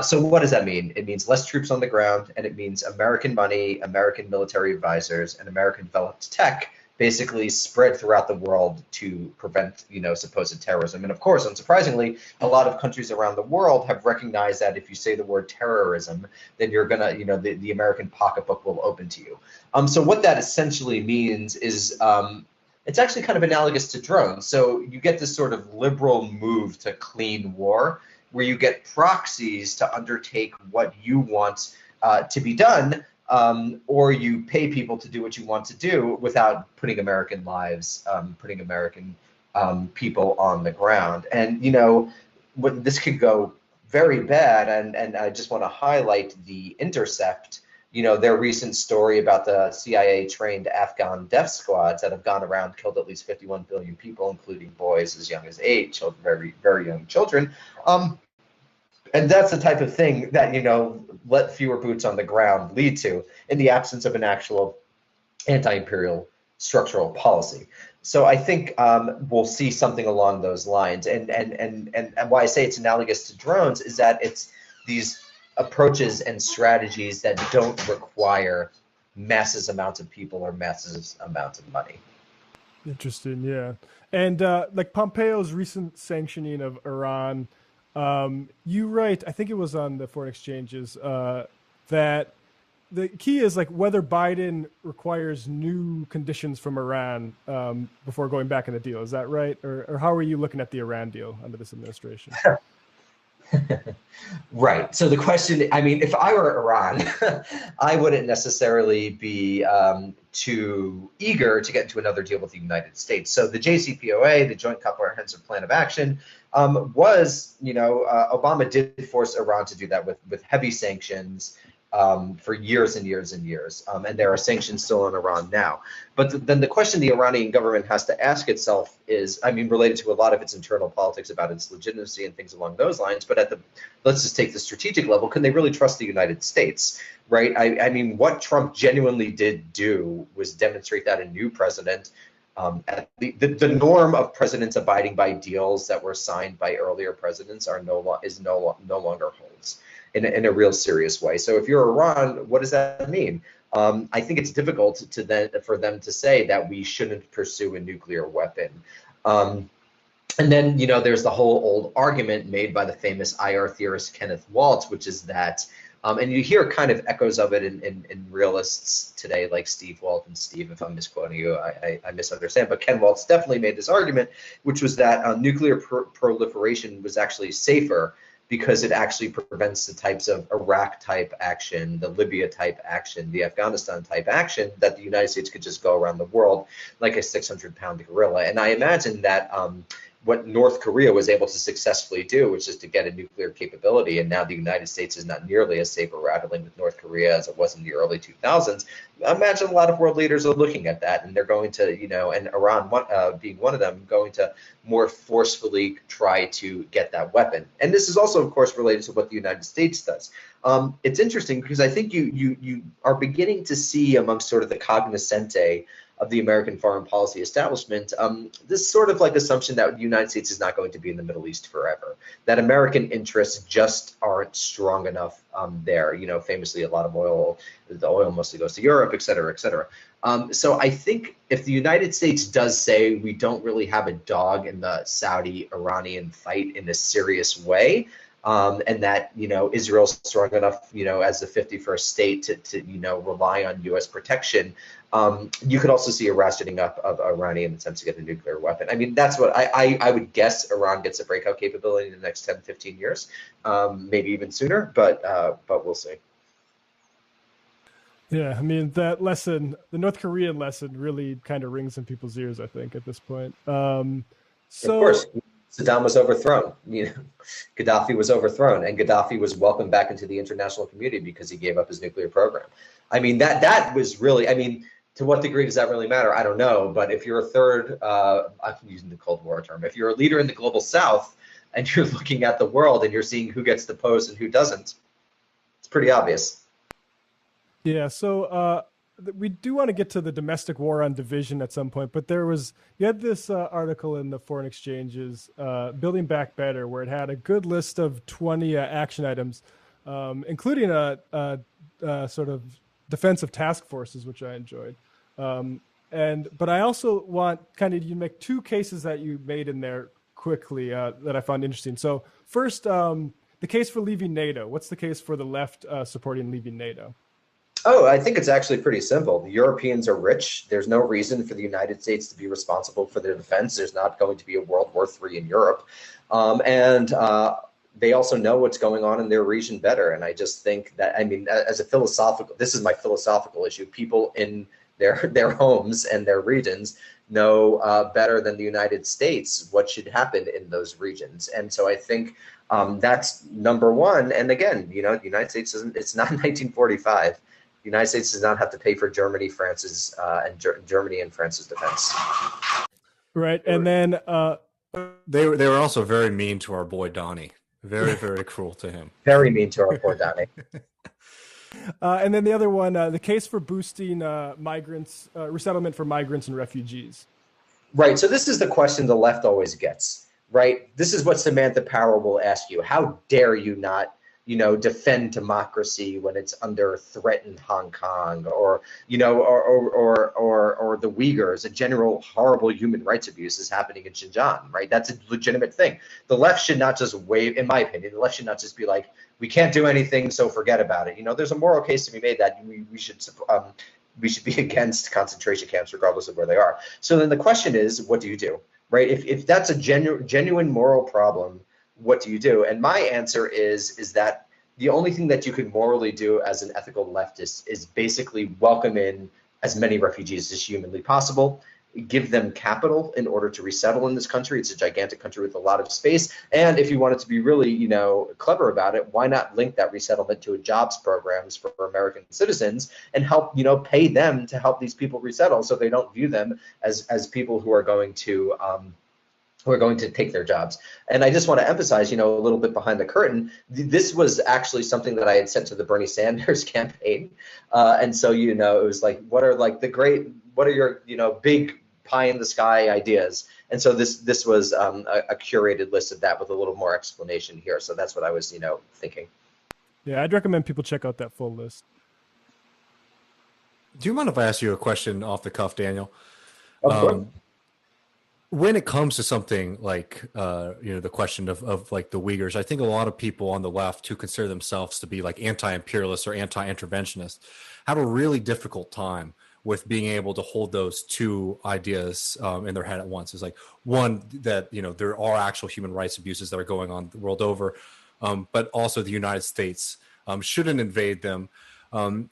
So what does that mean? It means less troops on the ground, and it means American money, American military advisors, and American developed tech basically spread throughout the world to prevent, you know, supposed terrorism. And of course, unsurprisingly, a lot of countries around the world have recognized that if you say the word terrorism, then you're gonna, you know, the American pocketbook will open to you. So what that essentially means is it's actually kind of analogous to drones. So you get this sort of liberal move to clean war, where you get proxies to undertake what you want to be done, or you pay people to do what you want to do without putting American lives, putting American people on the ground. And, you know, this could go very bad. And I just want to highlight The Intercept, you know, their recent story about the CIA-trained Afghan death squads that have gone around, killed at least 51 billion people, including boys as young as 8, children, very, very young children. And that's the type of thing that, you know, let fewer boots on the ground lead to in the absence of an actual anti-imperial structural policy. So I think we'll see something along those lines. And why I say it's analogous to drones is that it's these approaches and strategies that don't require massive amounts of people or massive amounts of money. Interesting, yeah. And like Pompeo's recent sanctioning of Iran, you write, I think it was on the Foreign Exchanges, that the key is like whether Biden requires new conditions from Iran before going back in the deal. Is that right? Or how are you looking at the Iran deal under this administration? Right. So the question, I mean, if I were Iran, I wouldn't necessarily be too eager to get into another deal with the United States. So the JCPOA, the Joint Comprehensive Plan of Action, was, you know, Obama did force Iran to do that with heavy sanctions for years and years and years. And there are sanctions still on Iran now. But then the question the Iranian government has to ask itself is, I mean, related to a lot of its internal politics about its legitimacy and things along those lines, but let's just take the strategic level, can they really trust the United States, right? I mean, what Trump genuinely did do was demonstrate that a new president, the norm of presidents abiding by deals that were signed by earlier presidents no longer holds in a real serious way. So if you're Iran, what does that mean? I think it's difficult for them to say that we shouldn't pursue a nuclear weapon. And then, there's the whole old argument made by the famous IR theorist Kenneth Waltz, which is that, and you hear kind of echoes of it in realists today, like Steve Walt. And Steve, if I'm misquoting you, I misunderstand. But Ken Waltz definitely made this argument, which was that nuclear proliferation was actually safer because it actually prevents the types of Iraq-type action, the Libya-type action, the Afghanistan-type action that the United States could just go around the world like a 600-pound gorilla. And I imagine that what North Korea was able to successfully do, which is to get a nuclear capability, and now the United States is not nearly as saber rattling with North Korea as it was in the early 2000s. I imagine a lot of world leaders are looking at that, and they're going to, and Iran being one of them, going to more forcefully try to get that weapon. And this is also, of course, related to what the United States does. It's interesting because I think you are beginning to see amongst sort of the cognoscente of the American foreign policy establishment, this sort of like assumption that the United States is not going to be in the Middle East forever, that American interests just aren't strong enough there. Famously, a lot of the oil mostly goes to Europe, et cetera, et cetera. So I think if the United States does say we don't really have a dog in the Saudi-Iranian fight in a serious way, and that Israel's strong enough as the 51st state to rely on U.S. protection, you could also see a ratcheting up of Iranian attempts to get a nuclear weapon. I mean, that's what I would guess. Iran gets a breakout capability in the next 10, 15 years, maybe even sooner, but we'll see. Yeah, I mean, that lesson, the North Korean lesson, really kind of rings in people's ears, I think, at this point. Of course. Saddam was overthrown. Gaddafi was overthrown, and Gaddafi was welcomed back into the international community because he gave up his nuclear program. I mean, that was really, to what degree does that really matter? I don't know. But if you're a third, I'm using the Cold War term, if you're a leader in the global South and you're looking at the world and you're seeing who gets the post and who doesn't, it's pretty obvious. Yeah, so we do want to get to the domestic war on division at some point, but you had this article in the Foreign Exchange's Building Back Better, where it had a good list of 20 action items, including a sort of defensive task forces, which I enjoyed. But I also want you make two cases that you made in there quickly that I found interesting. So first, the case for leaving NATO. What's the case for the left supporting leaving NATO? Oh, I think it's actually pretty simple. The Europeans are rich. There's no reason for the United States to be responsible for their defense. There's not going to be a World War III in Europe. They also know what's going on in their region better. And I just think that, this is my philosophical issue. People in their homes and their regions know better than the United States what should happen in those regions. And so I think that's number one. And again, the United States it's not 1945. The United States does not have to pay for Germany and France's defense. Right, and then they were also very mean to our boy Donnie. Very, very cruel to him. Very mean to our poor Donnie. And then the other one, the case for boosting resettlement for migrants and refugees. Right. So this is the question the left always gets. Right. This is what Samantha Power will ask you. How dare you not defend democracy when it's under threat in Hong Kong or the Uyghurs, a general horrible human rights abuse is happening in Xinjiang, right? That's a legitimate thing. The left should not just wave, in my opinion, the left should not just be like, we can't do anything, so forget about it. There's a moral case to be made that we should be against concentration camps regardless of where they are. So then the question is, what do you do, right? If that's a genuine moral problem, what do you do? And my answer is that the only thing that you can morally do as an ethical leftist is basically welcome in as many refugees as humanly possible, give them capital in order to resettle in this country. It's a gigantic country with a lot of space. And if you wanted to be really, clever about it, why not link that resettlement to a jobs programs for American citizens and help, pay them to help these people resettle so they don't view them as people who are going to take their jobs. And I just want to emphasize, a little bit behind the curtain, this was actually something that I had sent to the Bernie Sanders campaign. And so, it was like, what are your, big pie in the sky ideas? And so this was a curated list of that with a little more explanation here. So that's what I was, thinking. Yeah, I'd recommend people check out that full list. Do you mind if I ask you a question off the cuff, Daniel? Of course. When it comes to something like, the question of like the Uyghurs, I think a lot of people on the left who consider themselves to be like anti-imperialists or anti-interventionists have a really difficult time with being able to hold those two ideas in their head at once. It's like, one, that, there are actual human rights abuses that are going on the world over, but also the United States shouldn't invade them. And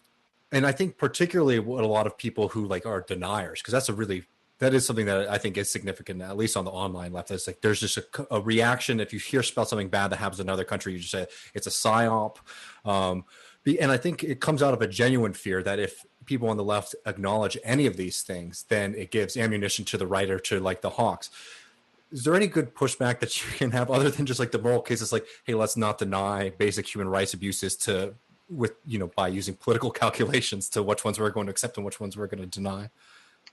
I think particularly what a lot of people who like are deniers, because that is something that I think is significant, at least on the online left. It's like there's just a reaction. If you hear about something bad that happens in another country, you just say it's a psyop. And I think it comes out of a genuine fear that if people on the left acknowledge any of these things, then it gives ammunition to the right or to like the hawks. Is there any good pushback that you can have other than just like the moral cases, like, hey, let's not deny basic human rights abuses by using political calculations to which ones we're going to accept and which ones we're going to deny?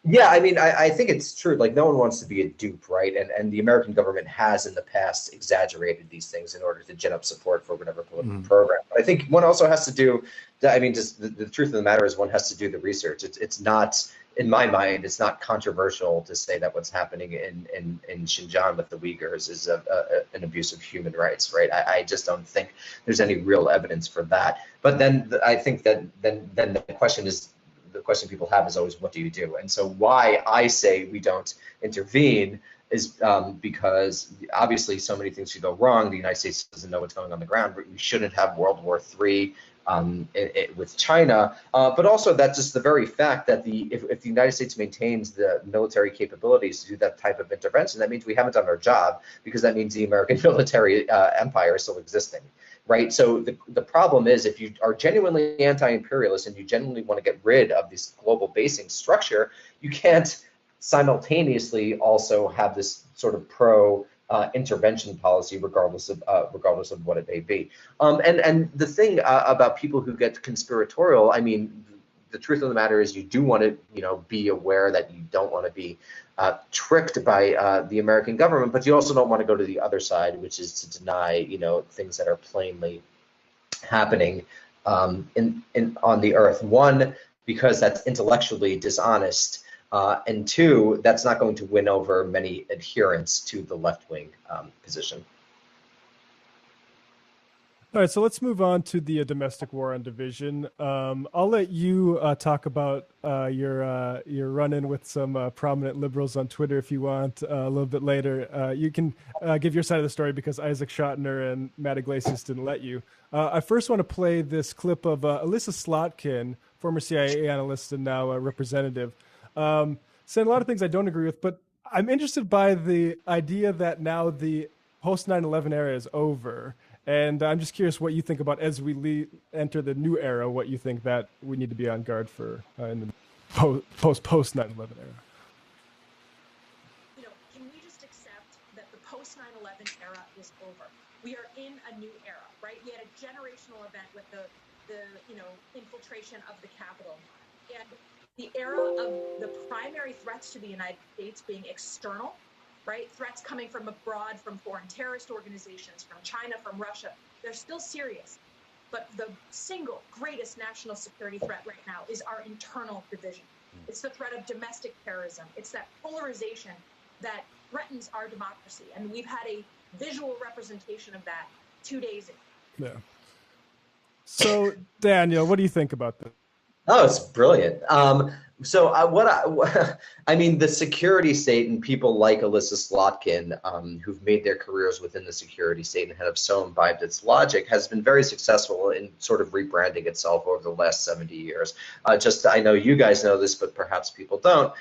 Yeah, I mean, I think it's true. Like, no one wants to be a dupe, right? And the American government has in the past exaggerated these things in order to gin up support for whatever political program. But I think one also has to do, just the truth of the matter is one has to do the research. It's not, in my mind, it's not controversial to say that what's happening in Xinjiang with the Uyghurs is an abuse of human rights, right? I just don't think there's any real evidence for that. But then I think that then the question people have is always, what do you do? And so why I say we don't intervene is because obviously so many things could go wrong. The United States doesn't know what's going on the ground. We shouldn't have World War III with China, but also that's just the very fact that if the United States maintains the military capabilities to do that type of intervention, that means we haven't done our job, because that means the American military empire is still existing. Right. So the problem is, if you are genuinely anti-imperialist and you genuinely want to get rid of this global basing structure, you can't simultaneously also have this sort of intervention policy, regardless of what it may be. And the thing about people who get conspiratorial, I mean, the truth of the matter is you do want to be aware that you don't want to be tricked by the American government, but you also don't want to go to the other side, which is to deny things that are plainly happening on the earth. One, because that's intellectually dishonest, and two, that's not going to win over many adherents to the left-wing position. All right, so let's move on to the domestic war on division. I'll let you talk about your run-in with some prominent liberals on Twitter if you want a little bit later. You can give your side of the story because Isaac Schottener and Matt Iglesias didn't let you. I first want to play this clip of Alyssa Slotkin, former CIA analyst and now a representative, saying a lot of things I don't agree with, but I'm interested by the idea that now the post 9/11 era is over. And I'm just curious what you think about, as we enter the new era, what you think that we need to be on guard for in the post 9/11 era. Can we just accept that the post 9/11 era is over? We are in a new era, right? We had a generational event with the infiltration of the Capitol, and the era of the primary threats to the United States being external. Right? Threats coming from abroad, from foreign terrorist organizations, from China, from Russia, they're still serious. But the single greatest national security threat right now is our internal division. It's the threat of domestic terrorism. It's that polarization that threatens our democracy. And we've had a visual representation of that 2 days ago. Yeah. So, Daniel, what do you think about this? Oh, it's brilliant. So I mean, the security state and people like Alyssa Slotkin, who've made their careers within the security state and have so imbibed its logic, has been very successful in sort of rebranding itself over the last 70 years. I know you guys know this, but perhaps people don't.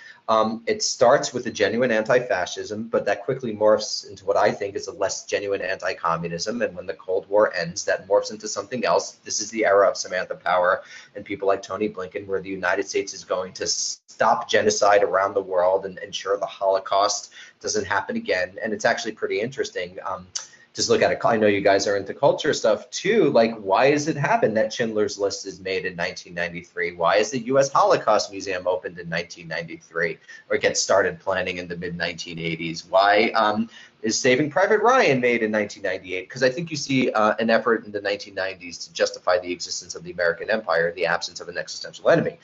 It starts with a genuine anti-fascism, but that quickly morphs into what I think is a less genuine anti-communism. And when the Cold War ends, that morphs into something else. This is the era of Samantha Power and people like Tony Blinken, where the United States is going to stop genocide around the world and ensure the Holocaust doesn't happen again. And it's actually pretty interesting. just look at it. I know you guys are into culture stuff too. Like, why does it happen that Schindler's List is made in 1993? Why is the U.S. Holocaust Museum opened in 1993 or gets started planning in the mid 1980s? Why is Saving Private Ryan made in 1998? Because I think you see an effort in the 1990s to justify the existence of the American empire in the absence of an existential enemy.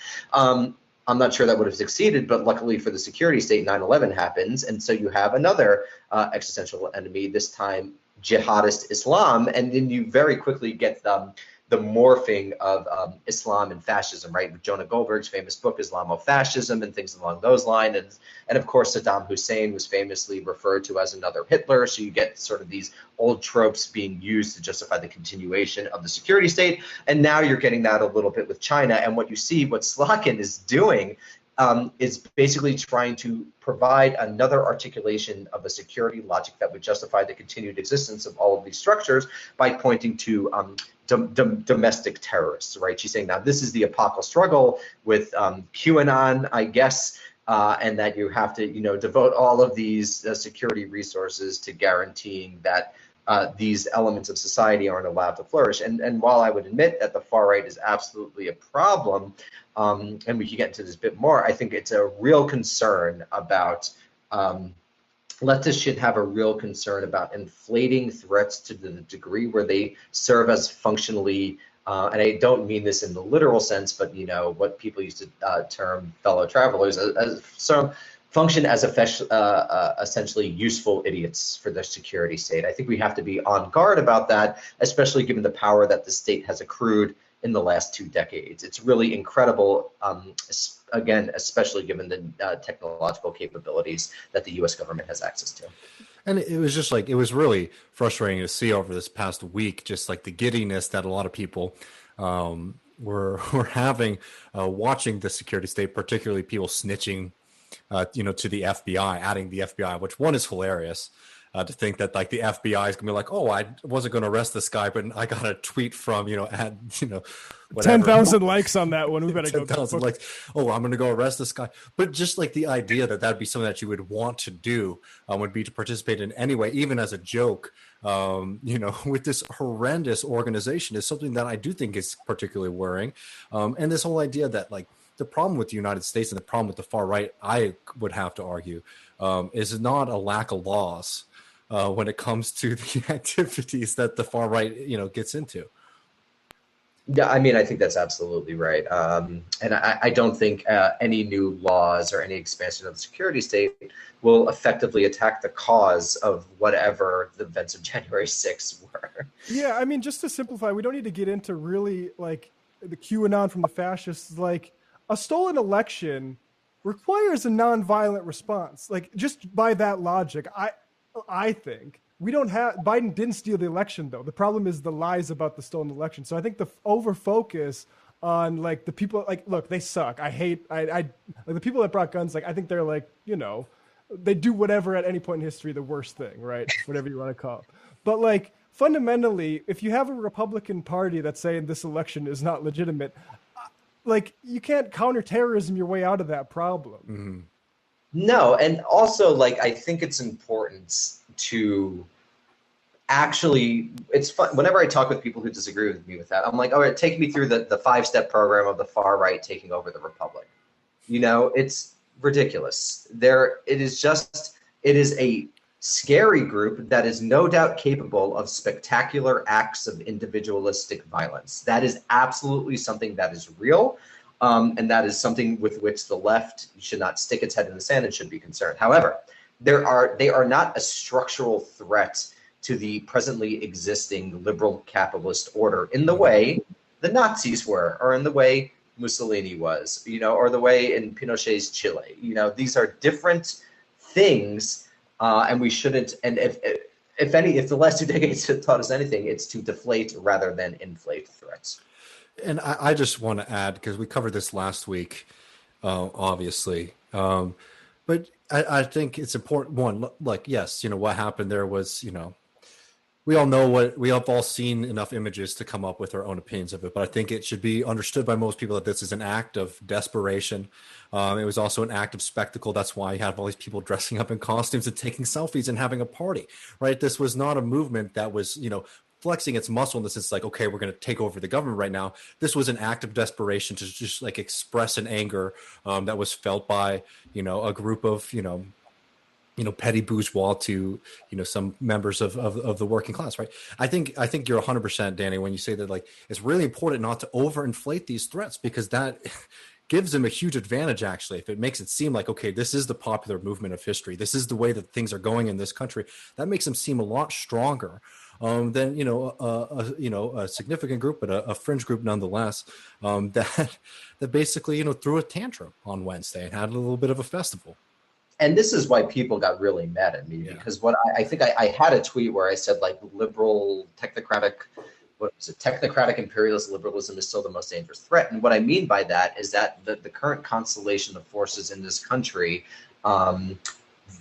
I'm not sure that would have succeeded, but luckily for the security state, 9/11 happens, and so you have another existential enemy, this time jihadist Islam, and then you very quickly get the morphing of Islam and fascism, right? With Jonah Goldberg's famous book, Islamofascism, and things along those lines. And of course, Saddam Hussein was famously referred to as another Hitler. So you get sort of these old tropes being used to justify the continuation of the security state. And now you're getting that a little bit with China. And what you see, what Slotkin is doing is basically trying to provide another articulation of a security logic that would justify the continued existence of all of these structures by pointing to domestic terrorists, right? She's saying now this is the apocalyptic struggle with QAnon, I guess, and that you have to, devote all of these security resources to guaranteeing that these elements of society aren't allowed to flourish. And while I would admit that the far right is absolutely a problem, and we can get into this a bit more, I think it's a real concern about leftists should have a real concern about inflating threats to the degree where they serve as functionally, and I don't mean this in the literal sense, but what people used to term fellow travelers as some function as essentially useful idiots for the security state. I think we have to be on guard about that, especially given the power that the state has accrued in the last 2 decades. It's really incredible, again, especially given the technological capabilities that the U.S. government has access to. And it was just like, it was really frustrating to see over this past week, just like the giddiness that a lot of people were having watching the security state, particularly people snitching to the FBI, adding the FBI, which one is hilarious, to think that like the FBI is gonna be like, oh, I wasn't going to arrest this guy, but I got a tweet from, whatever. 10,000 likes on that one. We better 10,000 likes. Oh, I'm going to go arrest this guy. But just like the idea that that'd be something that you would want to do would be to participate in any way, even as a joke, with this horrendous organization is something that I do think is particularly worrying. And this whole idea that like, the problem with the United States and the problem with the far right, I would have to argue, is not a lack of laws when it comes to the activities that the far right, gets into. Yeah, I mean, I think that's absolutely right. And I don't think any new laws or any expansion of the security state will effectively attack the cause of whatever the events of January 6th were. Yeah, I mean, just to simplify, we don't need to get into really like the QAnon from the fascists, like, a stolen election requires a nonviolent response. Like, just by that logic, I think we don't have, Biden didn't steal the election though. The problem is the lies about the stolen election. So I think the over focus on like the people, like, look, they suck. I hate, like the people that brought guns, like, I think they're like, they do whatever at any point in history, the worst thing, right? Whatever you want to call it. But like, fundamentally, if you have a Republican Party that's saying this election is not legitimate, like, you can't counterterrorism your way out of that problem. Mm-hmm. No, and also, like, I think it's important to actually, it's fun. Whenever I talk with people who disagree with me with that, I'm like, all right, take me through the 5-step program of the far right taking over the republic. It's ridiculous. It is a scary group that is no doubt capable of spectacular acts of individualistic violence. That is absolutely something that is real, and that is something with which the left should not stick its head in the sand and should be concerned. However, they are not a structural threat to the presently existing liberal capitalist order in the way the Nazis were, or in the way Mussolini was, or the way in Pinochet's Chile. These are different things. And we shouldn't. And if the last 2 decades have taught us anything, it's to deflate rather than inflate threats. And I just want to add, because we covered this last week, obviously, but I think it's important. One, like, yes, what happened there was, we all know what we have all seen enough images to come up with our own opinions of it, but I think it should be understood by most people that this is an act of desperation. It was also an act of spectacle. That's why you have all these people dressing up in costumes and taking selfies and having a party, right? This was not a movement that was, flexing its muscle in the sense like, okay, we're going to take over the government right now. This was an act of desperation to just like express an anger that was felt by, a group of, petty bourgeois to, some members of the working class, right? I think you're 100%, Danny, when you say that, like, it's really important not to overinflate these threats, because that gives them a huge advantage, actually. If it makes it seem like, okay, this is the popular movement of history, this is the way that things are going in this country, that makes them seem a lot stronger than, a significant group, but a fringe group nonetheless, that basically, threw a tantrum on Wednesday and had a little bit of a festival. And this is why people got really mad at me, because what I think I had a tweet where I said, like, liberal technocratic imperialist liberalism is still the most dangerous threat. And what I mean by that is that the current constellation of forces in this country that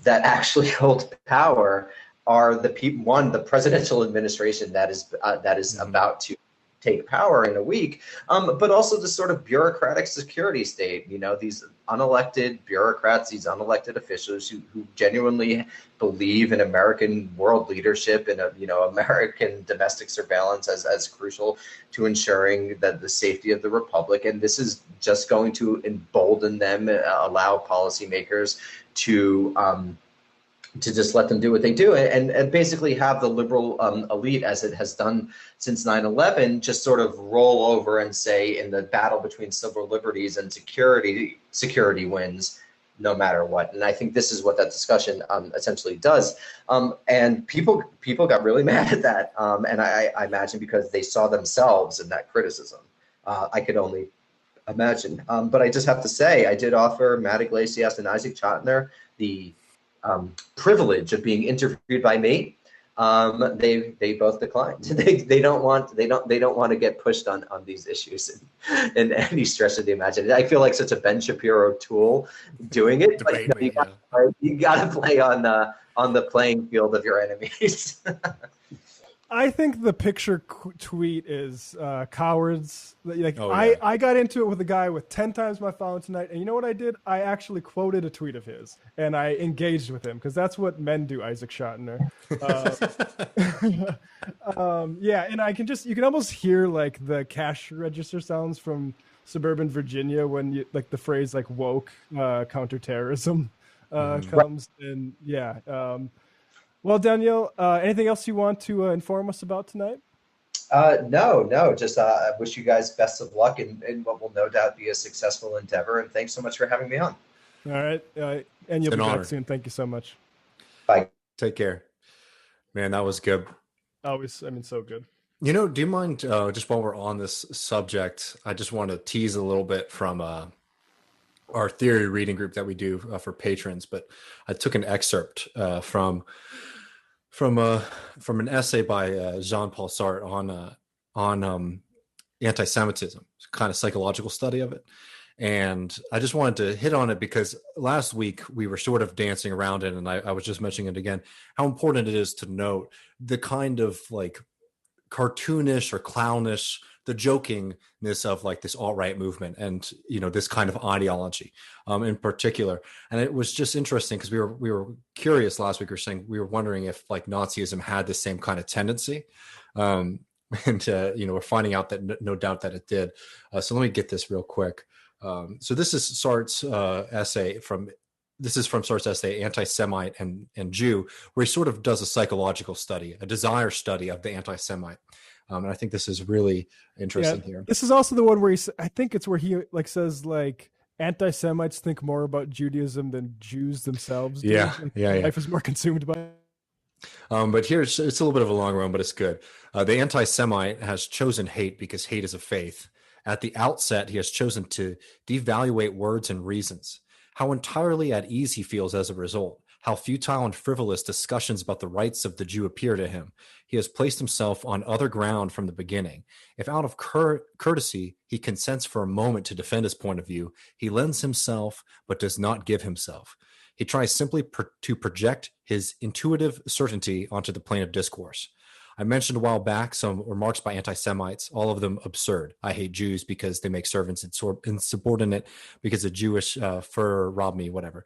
actually hold power are the presidential administration that is about to take power in a week, but also the sort of bureaucratic security state, these unelected bureaucrats, these unelected officials who genuinely believe in American world leadership and, American domestic surveillance as crucial to ensuring that the safety of the republic. And this is just going to embolden them, allow policymakers to just let them do what they do, and basically have the liberal elite, as it has done since 9/11, just sort of roll over and say, in the battle between civil liberties and security wins no matter what. And I think this is what that discussion essentially does. And people got really mad at that, and I imagine because they saw themselves in that criticism. I could only imagine. But I just have to say, I did offer Matt Iglesias and Isaac Chotiner the privilege of being interviewed by me. They both declined. They don't want to get pushed on these issues in any stretch of the imagination. I feel like such a Ben Shapiro tool doing it, but you got to play on the playing field of your enemies. I think the picture tweet is cowards. I got into it with a guy with 10 times my following tonight, and you know what I did? I actually quoted a tweet of his, and I engaged with him, because that's what men do, Isaac Schottener. And you can almost hear like the cash register sounds from suburban Virginia when the phrase like woke counterterrorism comes, and well, Daniel, anything else you want to inform us about tonight? No. Just I wish you guys best of luck in what will no doubt be a successful endeavor. And thanks so much for having me on. All right. And you'll be back soon. Thank you so much. Bye. Take care. Man, that was good. Always. So good. Do you mind, just while we're on this subject, I just want to tease a little bit from our theory reading group that we do for patrons, but I took an excerpt from an essay by Jean-Paul Sartre on anti-Semitism, kind of psychological study of it. And I just wanted to hit on it because last week we were sort of dancing around it, and I was just mentioning it again, how important it is to note the kind of like cartoonish or clownish, the jokingness of like this alt-right movement and, this kind of ideology in particular. And it was just interesting because we were curious last week. We were wondering if like Nazism had the same kind of tendency. And we're finding out that no doubt that it did. So let me get this real quick. So this is Sartre's essay from Sartre's essay, Anti-Semite and Jew, where he sort of does a psychological study, a desire study of the anti-Semite. And I think this is really interesting here. This is also the one where I think it's where he like says like anti-Semites think more about Judaism than Jews themselves do. Life is more consumed by it. But here it's a little bit of a long run, but it's good. The anti-Semite has chosen hate because hate is a faith. At the outset, he has chosen to devaluate words and reasons. How entirely at ease he feels as a result. How futile and frivolous discussions about the rights of the Jew appear to him. He has placed himself on other ground from the beginning. If out of courtesy he consents for a moment to defend his point of view, he lends himself but does not give himself. He tries simply to project his intuitive certainty onto the plane of discourse. I mentioned a while back some remarks by anti-Semites, all of them absurd. I hate Jews because they make servants insubordinate, because a Jewish fur robbed me, whatever.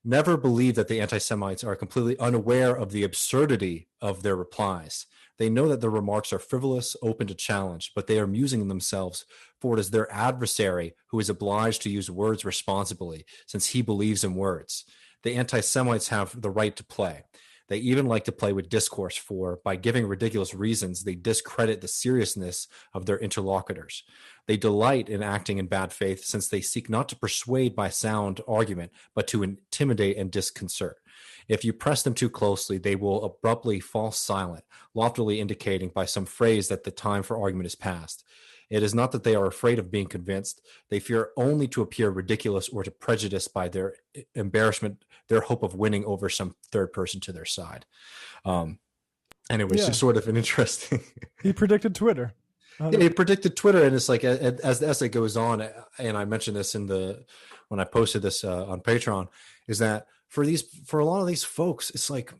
Never believe that the anti-Semites are completely unaware of the absurdity of their replies. They know that their remarks are frivolous, open to challenge, but they are amusing themselves for it is their adversary who is obliged to use words responsibly, since he believes in words. The anti-Semites have the right to play. They even like to play with discourse, for by giving ridiculous reasons, they discredit the seriousness of their interlocutors. They delight in acting in bad faith, since they seek not to persuade by sound argument, but to intimidate and disconcert. If you press them too closely, they will abruptly fall silent, loftily indicating by some phrase that the time for argument is past. It is not that they are afraid of being convinced. They fear only to appear ridiculous or to prejudice by their embarrassment their hope of winning over some third person to their side. Anyways, just sort of an interesting. He predicted Twitter. Yeah, he predicted Twitter, and it's like as the essay goes on, and I mentioned this when I posted this on Patreon, is that for a lot of these folks, it's like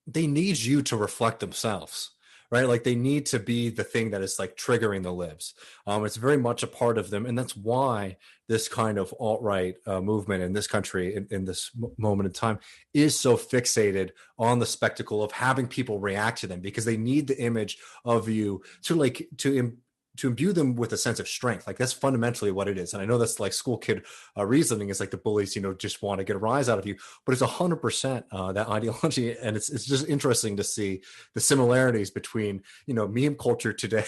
they need you to reflect themselves. Right, like they need to be the thing that is like triggering the libs. It's very much a part of them, and that's why this kind of alt-right movement in this country, in this moment in time, is so fixated on the spectacle of having people react to them, because they need the image of you to imbue them with a sense of strength. Like that's fundamentally what it is. And I know that's like school kid reasoning is like the bullies, just want to get a rise out of you, but it's 100% that ideology. And it's just interesting to see the similarities between, meme culture today,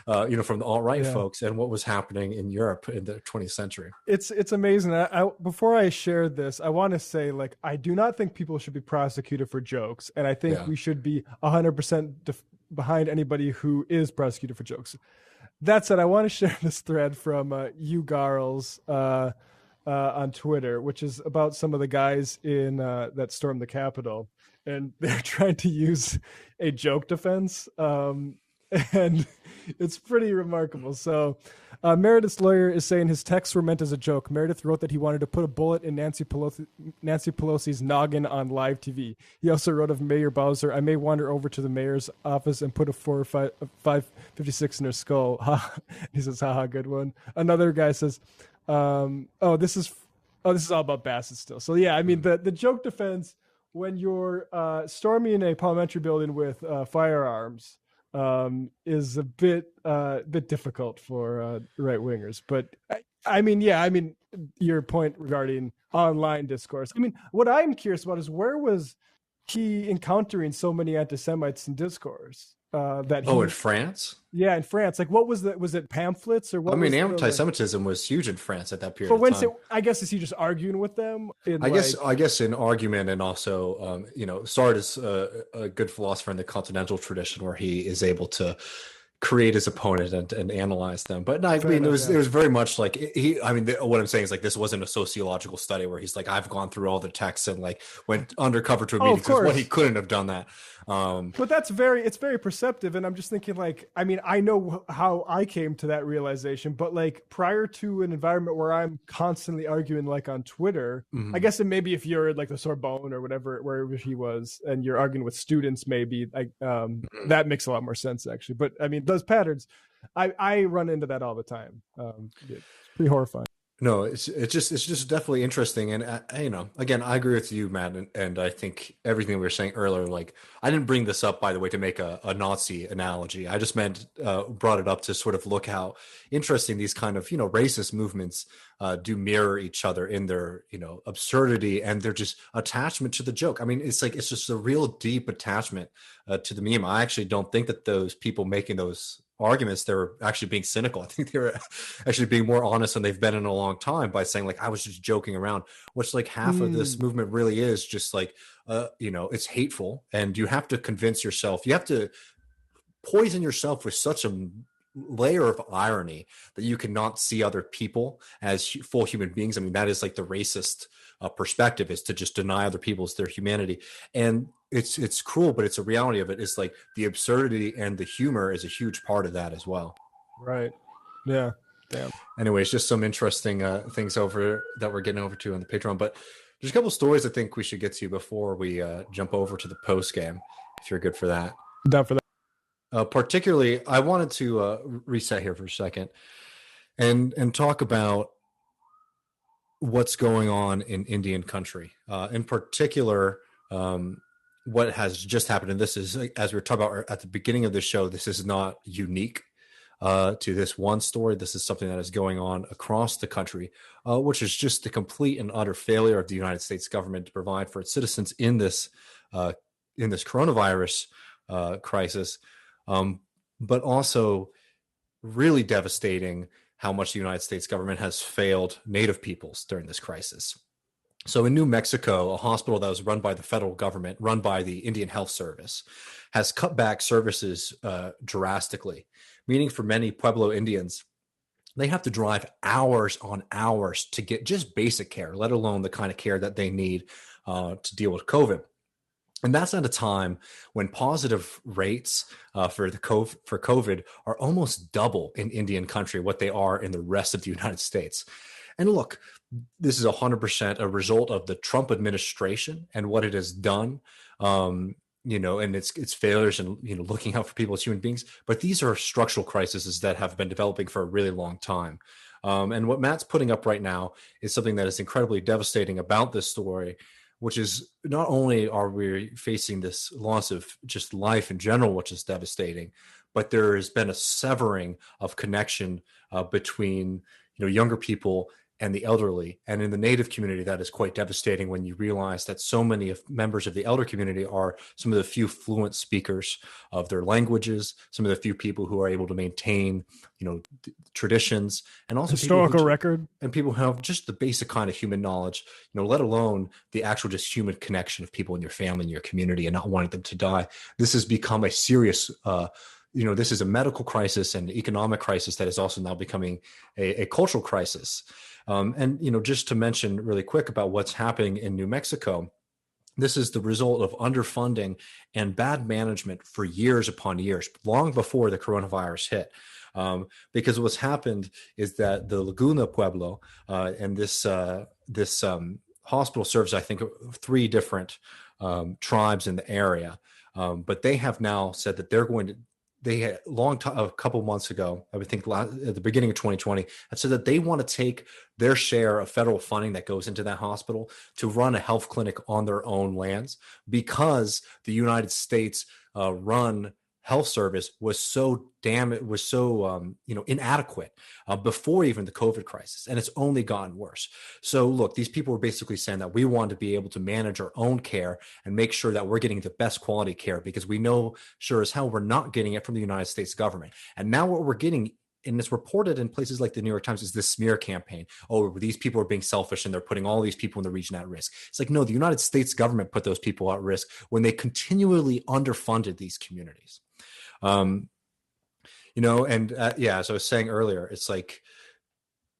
and, from the alt-right folks and what was happening in Europe in the 20th century. It's amazing. Before I share this, I want to say, like, I do not think people should be prosecuted for jokes. And I think we should be 100% behind anybody who is prosecuted for jokes. That said, I want to share this thread from Garls on Twitter, which is about some of the guys in that stormed the Capitol, and they're trying to use a joke defense, and it's pretty remarkable. So Meredith's lawyer is saying his texts were meant as a joke. Meredith wrote that he wanted to put a bullet in Nancy Pelosi's noggin on live TV. He also wrote of Mayor Bowser, I may wander over to the mayor's office and put a 5.56 in her skull. He says, haha, good one. Another guy says, this is all about Bassett still. So yeah, I mean, the joke defense, when you're storming a parliamentary building with firearms, is a bit difficult for right wingers. But I mean, your point regarding online discourse. I mean, what I'm curious about is where was he encountering so many anti-Semites in discourse? In France? Yeah, in France. Like, what was it pamphlets or what? I mean, anti-Semitism was huge in France at that period. But when's I guess, is he just arguing with them? I guess in argument, and also, Sartre is a good philosopher in the continental tradition where he is able to create his opponent and analyze them. But no, I mean, it was very much like what I'm saying is like this wasn't a sociological study where he's like, I've gone through all the texts and like went undercover to a meeting, because what he couldn't have done that. But it's very perceptive, and I'm just thinking, like, I mean, I know how I came to that realization, but like prior to an environment where I'm constantly arguing, like on Twitter, I guess, and maybe if you're like the Sorbonne or whatever, wherever he was, and you're arguing with students, maybe like that makes a lot more sense actually. But I mean, those patterns, I run into that all the time. It's pretty horrifying. No, it's just definitely interesting, and again, I agree with you, Matt, and I think everything we were saying earlier. Like, I didn't bring this up, by the way, to make a Nazi analogy. I just brought it up to sort of look how interesting these kind of racist movements do mirror each other in their absurdity and their just attachment to the joke. I mean, it's just a real deep attachment to the meme. I actually don't think that those people making those arguments, they were actually being cynical. I think they were actually being more honest than they've been in a long time by saying, like, I was just joking around, which like half of this movement really is just like, it's hateful, and you have to convince yourself, you have to poison yourself with such a layer of irony that you cannot see other people as full human beings. I mean, that is like the racist perspective, is to just deny other people's their humanity. And it's cruel, but it's a reality of it. It's like the absurdity and the humor is a huge part of that as well. Right. Yeah. Damn. Anyways, just some interesting things that we're getting over to on the Patreon. But there's a couple stories I think we should get to before we jump over to the post game, if you're good for that. Down for that. Particularly, I wanted to reset here for a second and talk about what's going on in Indian country. In particular, what has just happened, and this is, as we were talking about at the beginning of the show, this is not unique to this one story. This is something that is going on across the country, which is just the complete and utter failure of the United States government to provide for its citizens in this coronavirus crisis, but also really devastating how much the United States government has failed Native peoples during this crisis. So in New Mexico, a hospital that was run by the federal government, run by the Indian Health Service, has cut back services drastically, meaning for many Pueblo Indians, they have to drive hours on hours to get just basic care, let alone the kind of care that they need to deal with COVID. And that's at a time when positive rates for COVID are almost double in Indian country what they are in the rest of the United States. And look, this is 100% a result of the Trump administration and what it has done, and its failures and looking out for people as human beings. But these are structural crises that have been developing for a really long time. And what Matt's putting up right now is something that is incredibly devastating about this story, which is not only are we facing this loss of just life in general, which is devastating, but there has been a severing of connection between younger people and the elderly. And in the Native community, that is quite devastating when you realize that so many of members of the elder community are some of the few fluent speakers of their languages, some of the few people who are able to maintain, traditions, and also historical record, and people who have just the basic kind of human knowledge, let alone the actual just human connection of people in your family and your community and not wanting them to die. This has become a serious this is a medical crisis and economic crisis that is also now becoming a cultural crisis. And just to mention really quick about what's happening in New Mexico, this is the result of underfunding and bad management for years upon years, long before the coronavirus hit. Because what's happened is that the Laguna Pueblo and this hospital serves, I think, 3 different tribes in the area. But they have now said that they're going to. They had a couple months ago, I would think at the beginning of 2020, had said that they want to take their share of federal funding that goes into that hospital to run a health clinic on their own lands, because the United States run health service was so inadequate before even the COVID crisis, and it's only gotten worse. So look, these people were basically saying that we want to be able to manage our own care and make sure that we're getting the best quality care, because we know sure as hell we're not getting it from the United States government. And now what we're getting, and it's reported in places like the New York Times, is this smear campaign. Oh, these people are being selfish and they're putting all these people in the region at risk. It's like, no, the United States government put those people at risk when they continually underfunded these communities. As I was saying earlier, it's like,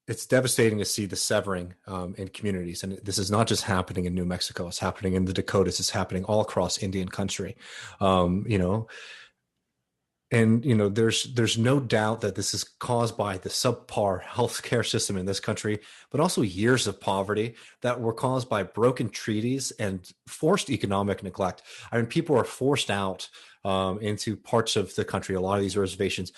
it's devastating to see the severing in communities. And this is not just happening in New Mexico. It's happening in the Dakotas. It's happening all across Indian country. There's no doubt that this is caused by the subpar healthcare system in this country, but also years of poverty that were caused by broken treaties and forced economic neglect. I mean, people are forced out into parts of the country. A lot of these reservations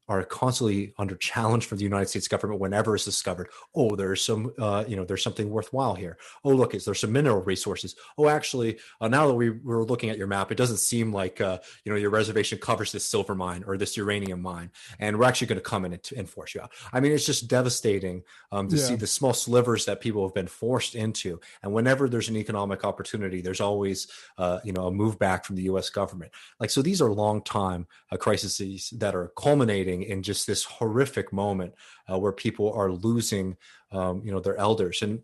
are constantly under challenge from the United States government whenever it's discovered, oh, there's some, there's something worthwhile here. Oh, look, there's some mineral resources. Oh, actually, now that we're looking at your map, it doesn't seem like, your reservation covers this silver mine or this uranium mine, and we're actually going to come in and force you out. I mean, it's just devastating to see the small slivers that people have been forced into. And whenever there's an economic opportunity, there's always, a move back from the U.S. government. Like, so these are long time crises that are culminating in just this horrific moment where people are losing, their elders. And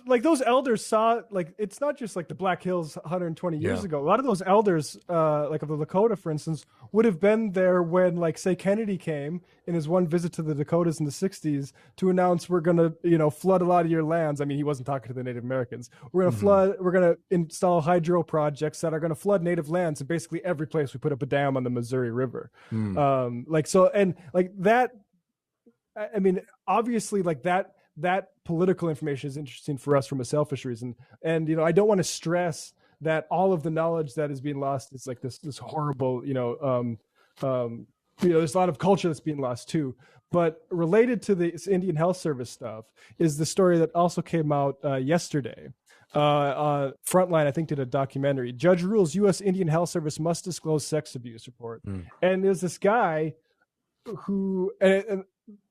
like those elders saw, like, it's not just like the Black Hills 120 years ago. A lot of those elders, like of the Lakota, for instance, would have been there when, like, say, Kennedy came in his one visit to the Dakotas in the 60s to announce we're going to, flood a lot of your lands. I mean, he wasn't talking to the Native Americans. We're going to flood, we're going to install hydro projects that are going to flood Native lands. And basically every place we put up a dam on the Missouri River. I mean, obviously, like that political information is interesting for us from a selfish reason. And, I don't want to stress that all of the knowledge that is being lost is like this horrible, there's a lot of culture that's being lost too. But related to this Indian Health Service stuff is the story that also came out yesterday. Frontline, I think, did a documentary. Judge rules U.S. Indian Health Service must disclose sex abuse report. And there's this guy who,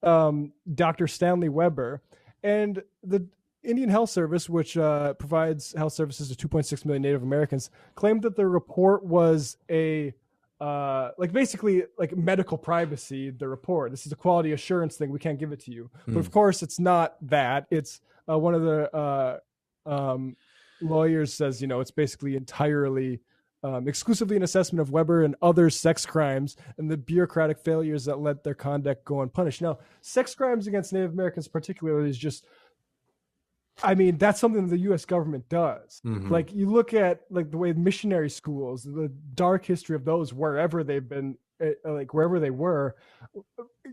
Dr. Stanley Weber, and the Indian Health Service, which provides health services to 2.6 million Native Americans, claimed that the report was basically medical privacy. The report, this is a quality assurance thing. We can't give it to you. But of course, it's not that. It's one of the lawyers says, it's basically entirely exclusively an assessment of Weber and other sex crimes and the bureaucratic failures that let their conduct go unpunished. Now, sex crimes against Native Americans particularly is just, that's something the U.S. government does. Like, you look at the way missionary schools, the dark history of those, wherever they've been, wherever they were,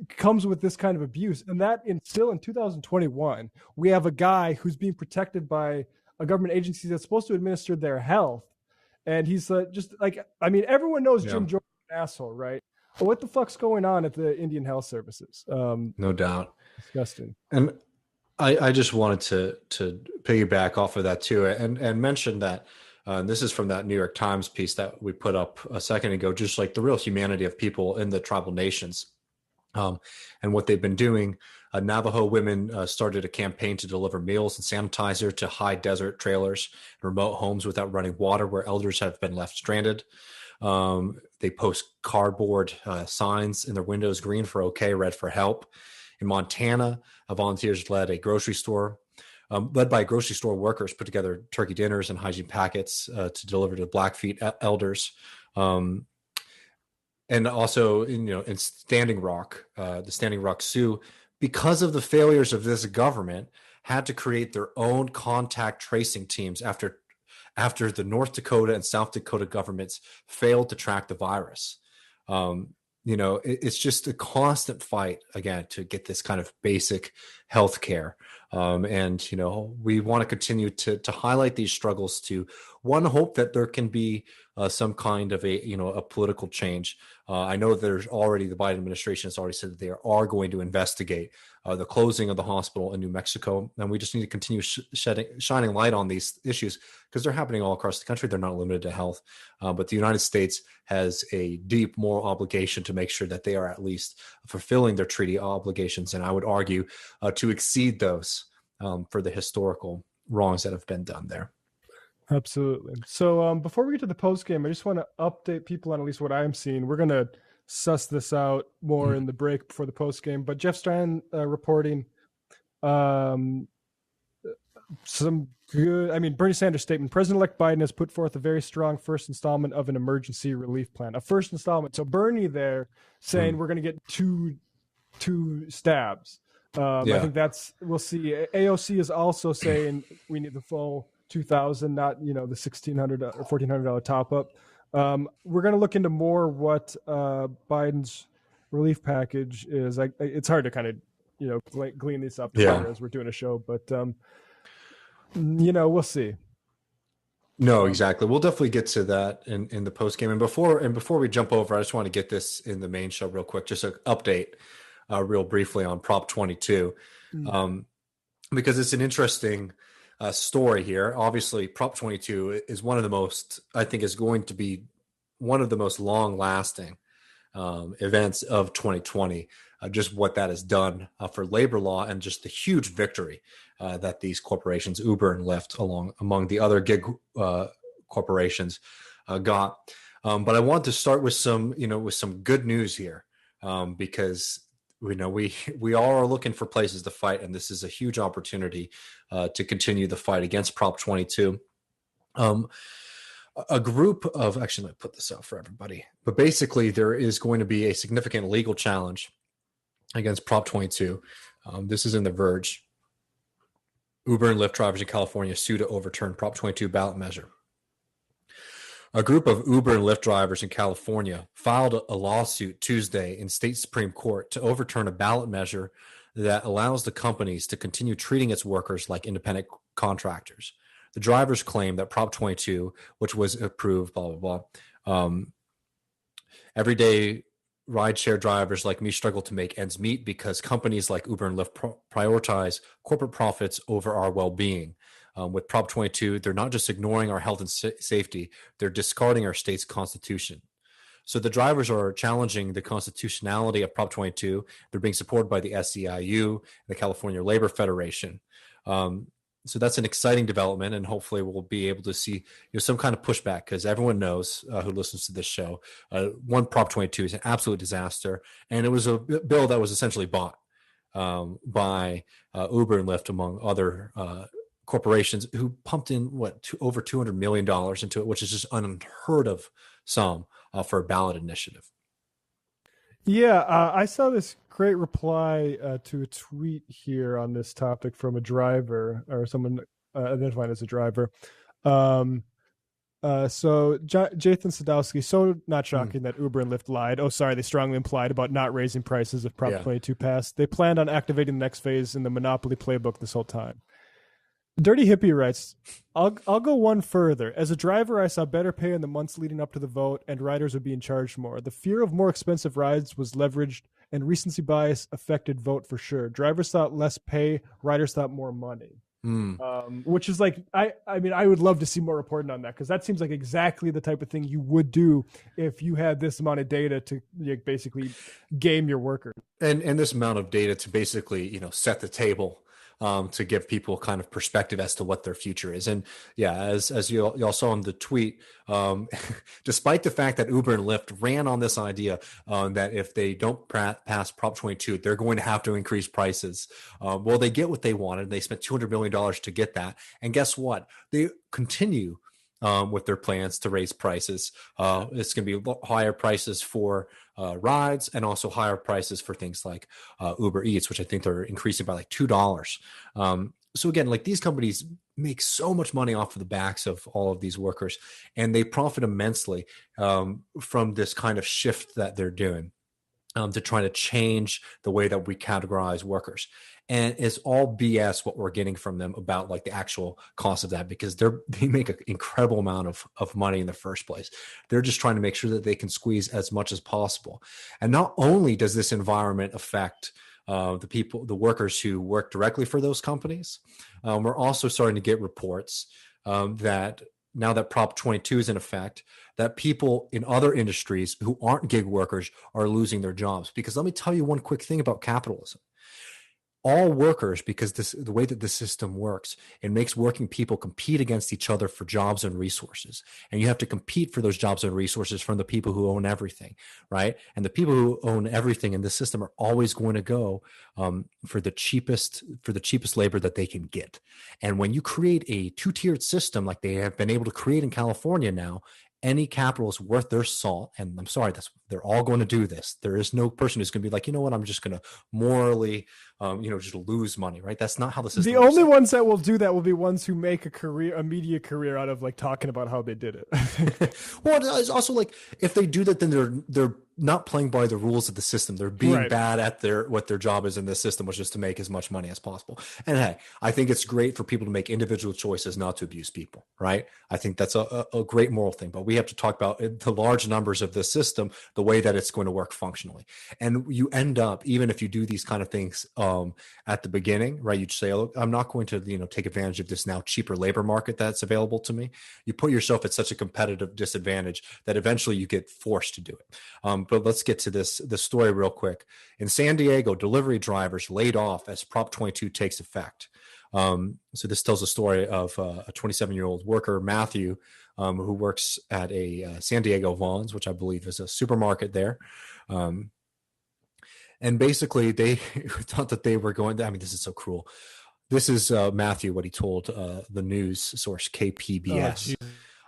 comes with this kind of abuse. And that still in 2021, we have a guy who's being protected by a government agency that's supposed to administer their health. And he's everyone knows Jim Jordan is an asshole, right? But what the fuck's going on at the Indian Health Services? No doubt. Disgusting. And I just wanted to piggyback off of that too, and mention that this is from that New York Times piece that we put up a second ago, just like the real humanity of people in the tribal nations and what they've been doing. Navajo women started a campaign to deliver meals and sanitizer to high desert trailers and remote homes without running water where elders have been left stranded. They post cardboard signs in their windows, green for okay, red for help. In Montana, volunteers led by grocery store workers, put together turkey dinners and hygiene packets to deliver to Blackfeet elders. And also, in Standing Rock, the Standing Rock Sioux, because of the failures of this government, had to create their own contact tracing teams after the North Dakota and South Dakota governments failed to track the virus. It's just a constant fight, again, to get this kind of basic health care. We want to continue to highlight these struggles to, one, hope that there can be some kind of a political change. I know there's already, the Biden administration has already said that they are going to investigate the closing of the hospital in New Mexico. And we just need to continue shining light on these issues because they're happening all across the country. They're not limited to health. But the United States has a deep moral obligation to make sure that they are at least fulfilling their treaty obligations. And I would argue to exceed those for the historical wrongs that have been done there. Absolutely. So before we get to the post game, I just want to update people on at least what I'm seeing. We're going to suss this out more in the break before the post game. But Jeff Stein reporting some good, Bernie Sanders statement. President-elect Biden has put forth a very strong first installment of an emergency relief plan. A first installment. So Bernie there saying we're going to get two stabs. I think we'll see. AOC is also saying we need the full 2,000, not the $1,600 or $1,400 top up. We're going to look into more what Biden's relief package is. It's hard to kind of glean these up as we're doing a show, but we'll see. No, exactly. We'll definitely get to that in the post game. And before we jump over, I just want to get this in the main show real quick. Just an update, real briefly on Prop 22, because it's an interesting story here. Obviously, Prop 22 is one of the most, I think, is going to be one of the most long-lasting events of 2020. Just what that has done for labor law and just the huge victory that these corporations, Uber and Lyft, among the other gig corporations, got. But I want to start with some good news here, because we all are looking for places to fight, and this is a huge opportunity to continue the fight against Prop 22. A group of, actually, let me put this out for everybody, but basically there is going to be a significant legal challenge against Prop 22. This is in The Verge. Uber and Lyft drivers in California sue to overturn Prop 22 ballot measure. A group of Uber and Lyft drivers in California filed a lawsuit Tuesday in state Supreme Court to overturn a ballot measure that allows the companies to continue treating its workers like independent contractors. The drivers claim that Prop 22, which was approved, blah, blah, blah, everyday rideshare drivers like me struggle to make ends meet because companies like Uber and Lyft prioritize corporate profits over our well-being. With Prop 22, they're not just ignoring our health and safety, they're discarding our state's constitution. So the drivers are challenging the constitutionality of Prop 22. They're being supported by the SEIU, the California Labor Federation. So that's an exciting development, and hopefully we'll be able to see some kind of pushback, because everyone knows who listens to this show, one Prop 22 is an absolute disaster, and it was a bill that was essentially bought by Uber and Lyft, among other corporations, who pumped in over $200 million into it, which is just unheard of sum for a ballot initiative. Yeah, I saw this great reply to a tweet here on this topic from a driver, or someone identified as a driver. So Jathan Sadowski, so not shocking that Uber and Lyft lied. Oh, sorry, they strongly implied about not raising prices if Prop 22 passed. They planned on activating the next phase in the monopoly playbook this whole time. Dirty Hippie writes, I'll go one further. As a driver, I saw better pay in the months leading up to the vote, and riders were being charged more. The fear of more expensive rides was leveraged, and recency bias affected vote for sure. Drivers thought less pay, riders thought more money. Which is like, I mean, I would love to see more reporting on that, because that seems like exactly the type of thing you would do if you had this amount of data to basically game your workers. And this amount of data to basically, set the table. To give people kind of perspective as to what their future is. And yeah, as y'all saw in the tweet, despite the fact that Uber and Lyft ran on this idea that if they don't pass Prop 22, they're going to have to increase prices. Well, they get what they wanted. They spent $200 million to get that. And guess what? They continue with their plans to raise prices. It's going to be higher prices for rides, and also higher prices for things like Uber Eats, which I think they're increasing by like $2. So again, like, these companies make so much money off of the backs of all of these workers, and they profit immensely from this kind of shift that they're doing to try to change the way that we categorize workers. And it's all BS what we're getting from them about like the actual cost of that, because they make an incredible amount of money in the first place. They're just trying to make sure that they can squeeze as much as possible. And not only does this environment affect the workers who work directly for those companies, we're also starting to get reports that now that Prop 22 is in effect, that people in other industries who aren't gig workers are losing their jobs. Because let me tell you one quick thing about capitalism. All workers, because the way that the system works, it makes working people compete against each other for jobs and resources. And you have to compete for those jobs and resources from the people who own everything, right? And the people who own everything in the system are always going to go for the cheapest labor that they can get. And when you create a two-tiered system like they have been able to create in California now, any capitalist worth their salt, and I'm sorry, they're all going to do this. There is no person who's going to be like, you know what, I'm just going to morally, just lose money, right? That's not how the system works. The only ones that will do that will be ones who make a media career out of like talking about how they did it. Well, it's also like, if they do that, then they're not playing by the rules of the system. They're being bad at what their job is in the system, which is to make as much money as possible. And hey, I think it's great for people to make individual choices not to abuse people, right? I think that's a great moral thing. But we have to talk about the large numbers of the system, the way that it's going to work functionally. And you end up, even if you do these kind of things at the beginning, right? You say, look, I'm not going to take advantage of this now cheaper labor market that's available to me. You put yourself at such a competitive disadvantage that eventually you get forced to do it. But let's get to the story real quick. In San Diego, delivery drivers laid off as Prop 22 takes effect. So this tells a story of a 27-year-old worker, Matthew, who works at a San Diego Vons, which I believe is a supermarket there. And basically they thought that they were going to, I mean, this is so cruel. This is Matthew, what he told the news source KPBS. Oh,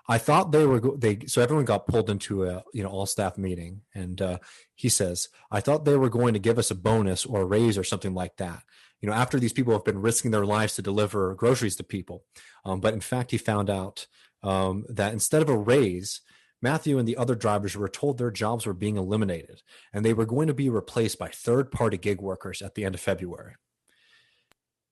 I thought so everyone got pulled into a all staff meeting, and he says, I thought they were going to give us a bonus or a raise or something like that. After these people have been risking their lives to deliver groceries to people. But in fact, he found out that instead of a raise, Matthew and the other drivers were told their jobs were being eliminated, and they were going to be replaced by third-party gig workers at the end of February.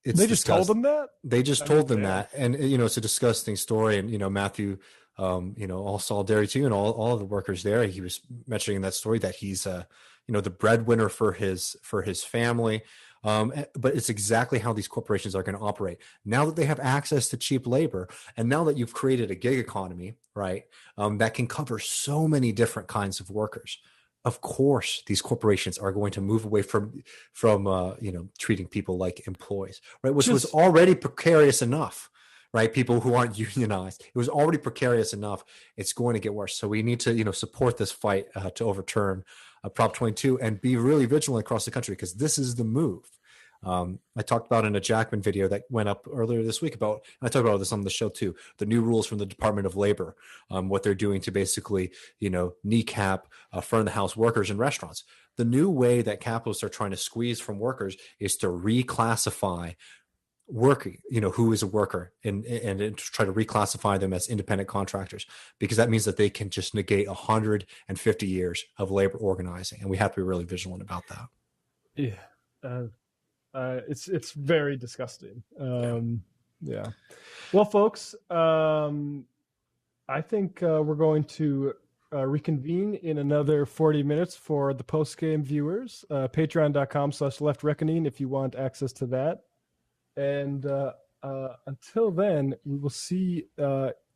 They just told them that? They just told them that. And, it's a disgusting story. And, Matthew, all solidarity to you and all of the workers there. He was mentioning in that story that he's, the breadwinner for his family. But it's exactly how these corporations are going to operate. Now that they have access to cheap labor, and now that you've created a gig economy, right, that can cover so many different kinds of workers, of course, these corporations are going to move away from treating people like employees, right, which was already precarious enough. Right, people who aren't unionized. It was already precarious enough. It's going to get worse. So we need to, support this fight to overturn Prop 22 and be really vigilant across the country, because this is the move. I talked about in a Jackman video that went up earlier this week and I talked about this on the show too, the new rules from the Department of Labor, what they're doing to basically, kneecap front of the house workers in restaurants. The new way that capitalists are trying to squeeze from workers is to reclassify working, who is a worker, and try to reclassify them as independent contractors, because that means that they can just negate 150 years of labor organizing, and we have to be really vigilant about that. Yeah, it's very disgusting. Yeah. Well, folks, I think we're going to reconvene in another 40 minutes for the post-game viewers. Patreon.com/leftreckoning if you want access to that. And until then, we will see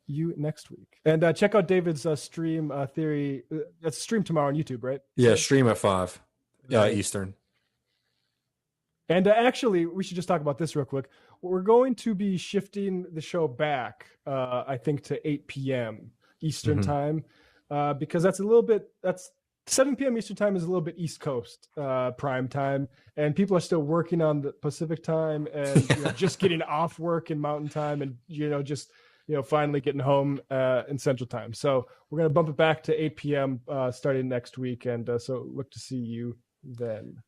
you next week. And check out David's stream theory. That's stream tomorrow on YouTube, right? Yeah, stream at 5 Eastern. And actually, we should just talk about this real quick. We're going to be shifting the show back, I think, to 8 p.m. Eastern time, because that's 7 p.m. Eastern time is a little bit East Coast prime time, and people are still working on the Pacific time and just getting off work in Mountain time, and just finally getting home in Central time. So we're going to bump it back to 8 p.m. Starting next week, and so look to see you then.